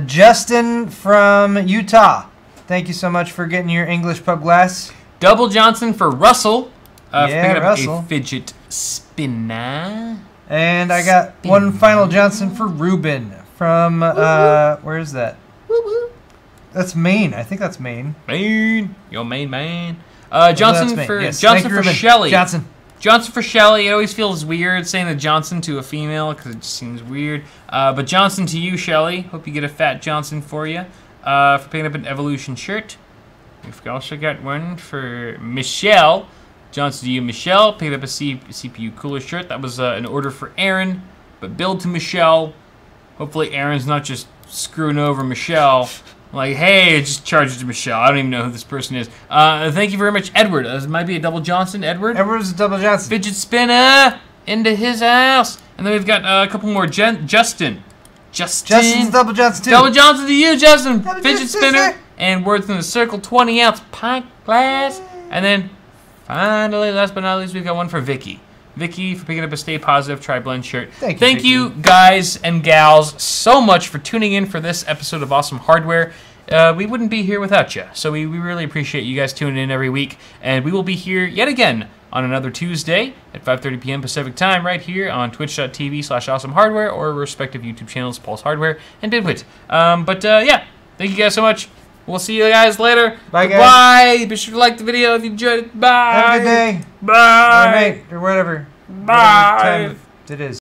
Justin from Utah. Thank you so much for getting your English pub glass. Double Johnson for Russell. For picking Russell. up a fidget spinner. And I got one final Johnson for Ruben from, where is that? That's Maine. I think that's Maine. Maine. Yo, Maine, man. Johnson for Shelly. Johnson for Shelly. It always feels weird saying the Johnson to a female because it just seems weird. But Johnson to you, Shelly. Hope you get a fat Johnson for you for picking up an Evolution shirt. We've also got one for Michelle. Johnson to you, Michelle. Picked up a CPU cooler shirt. That was an order for Aaron, but billed to Michelle. Hopefully Aaron's not just screwing over Michelle. Like, hey, just charge it to Michelle. I don't even know who this person is. Thank you very much, Edward. This might be a double Johnson, Edward. Edward's a double Johnson. Fidget spinner into his house. And then we've got a couple more. Justin's double Johnson, too. Double Johnson to you, Justin. Fidget spinner. And Words in the Circle 20-ounce pint glass. And then, finally, last but not least, we've got one for Vicky. Vicky for picking up a Stay Positive Tri-Blend shirt. Thank you, guys and gals, so much for tuning in for this episode of Awesome Hardware. We wouldn't be here without you, so we really appreciate you guys tuning in every week. And we will be here yet again on another Tuesday at 5:30 p.m. Pacific Time right here on twitch.tv/awesomehardware or respective YouTube channels, Pulse Hardware and Bitwit. Yeah, thank you guys so much. We'll see you guys later. Bye, guys. Bye. Be sure to like the video if you enjoyed it. Bye. Have a good day. Bye. Or night, or whatever. Bye. Whatever time it is.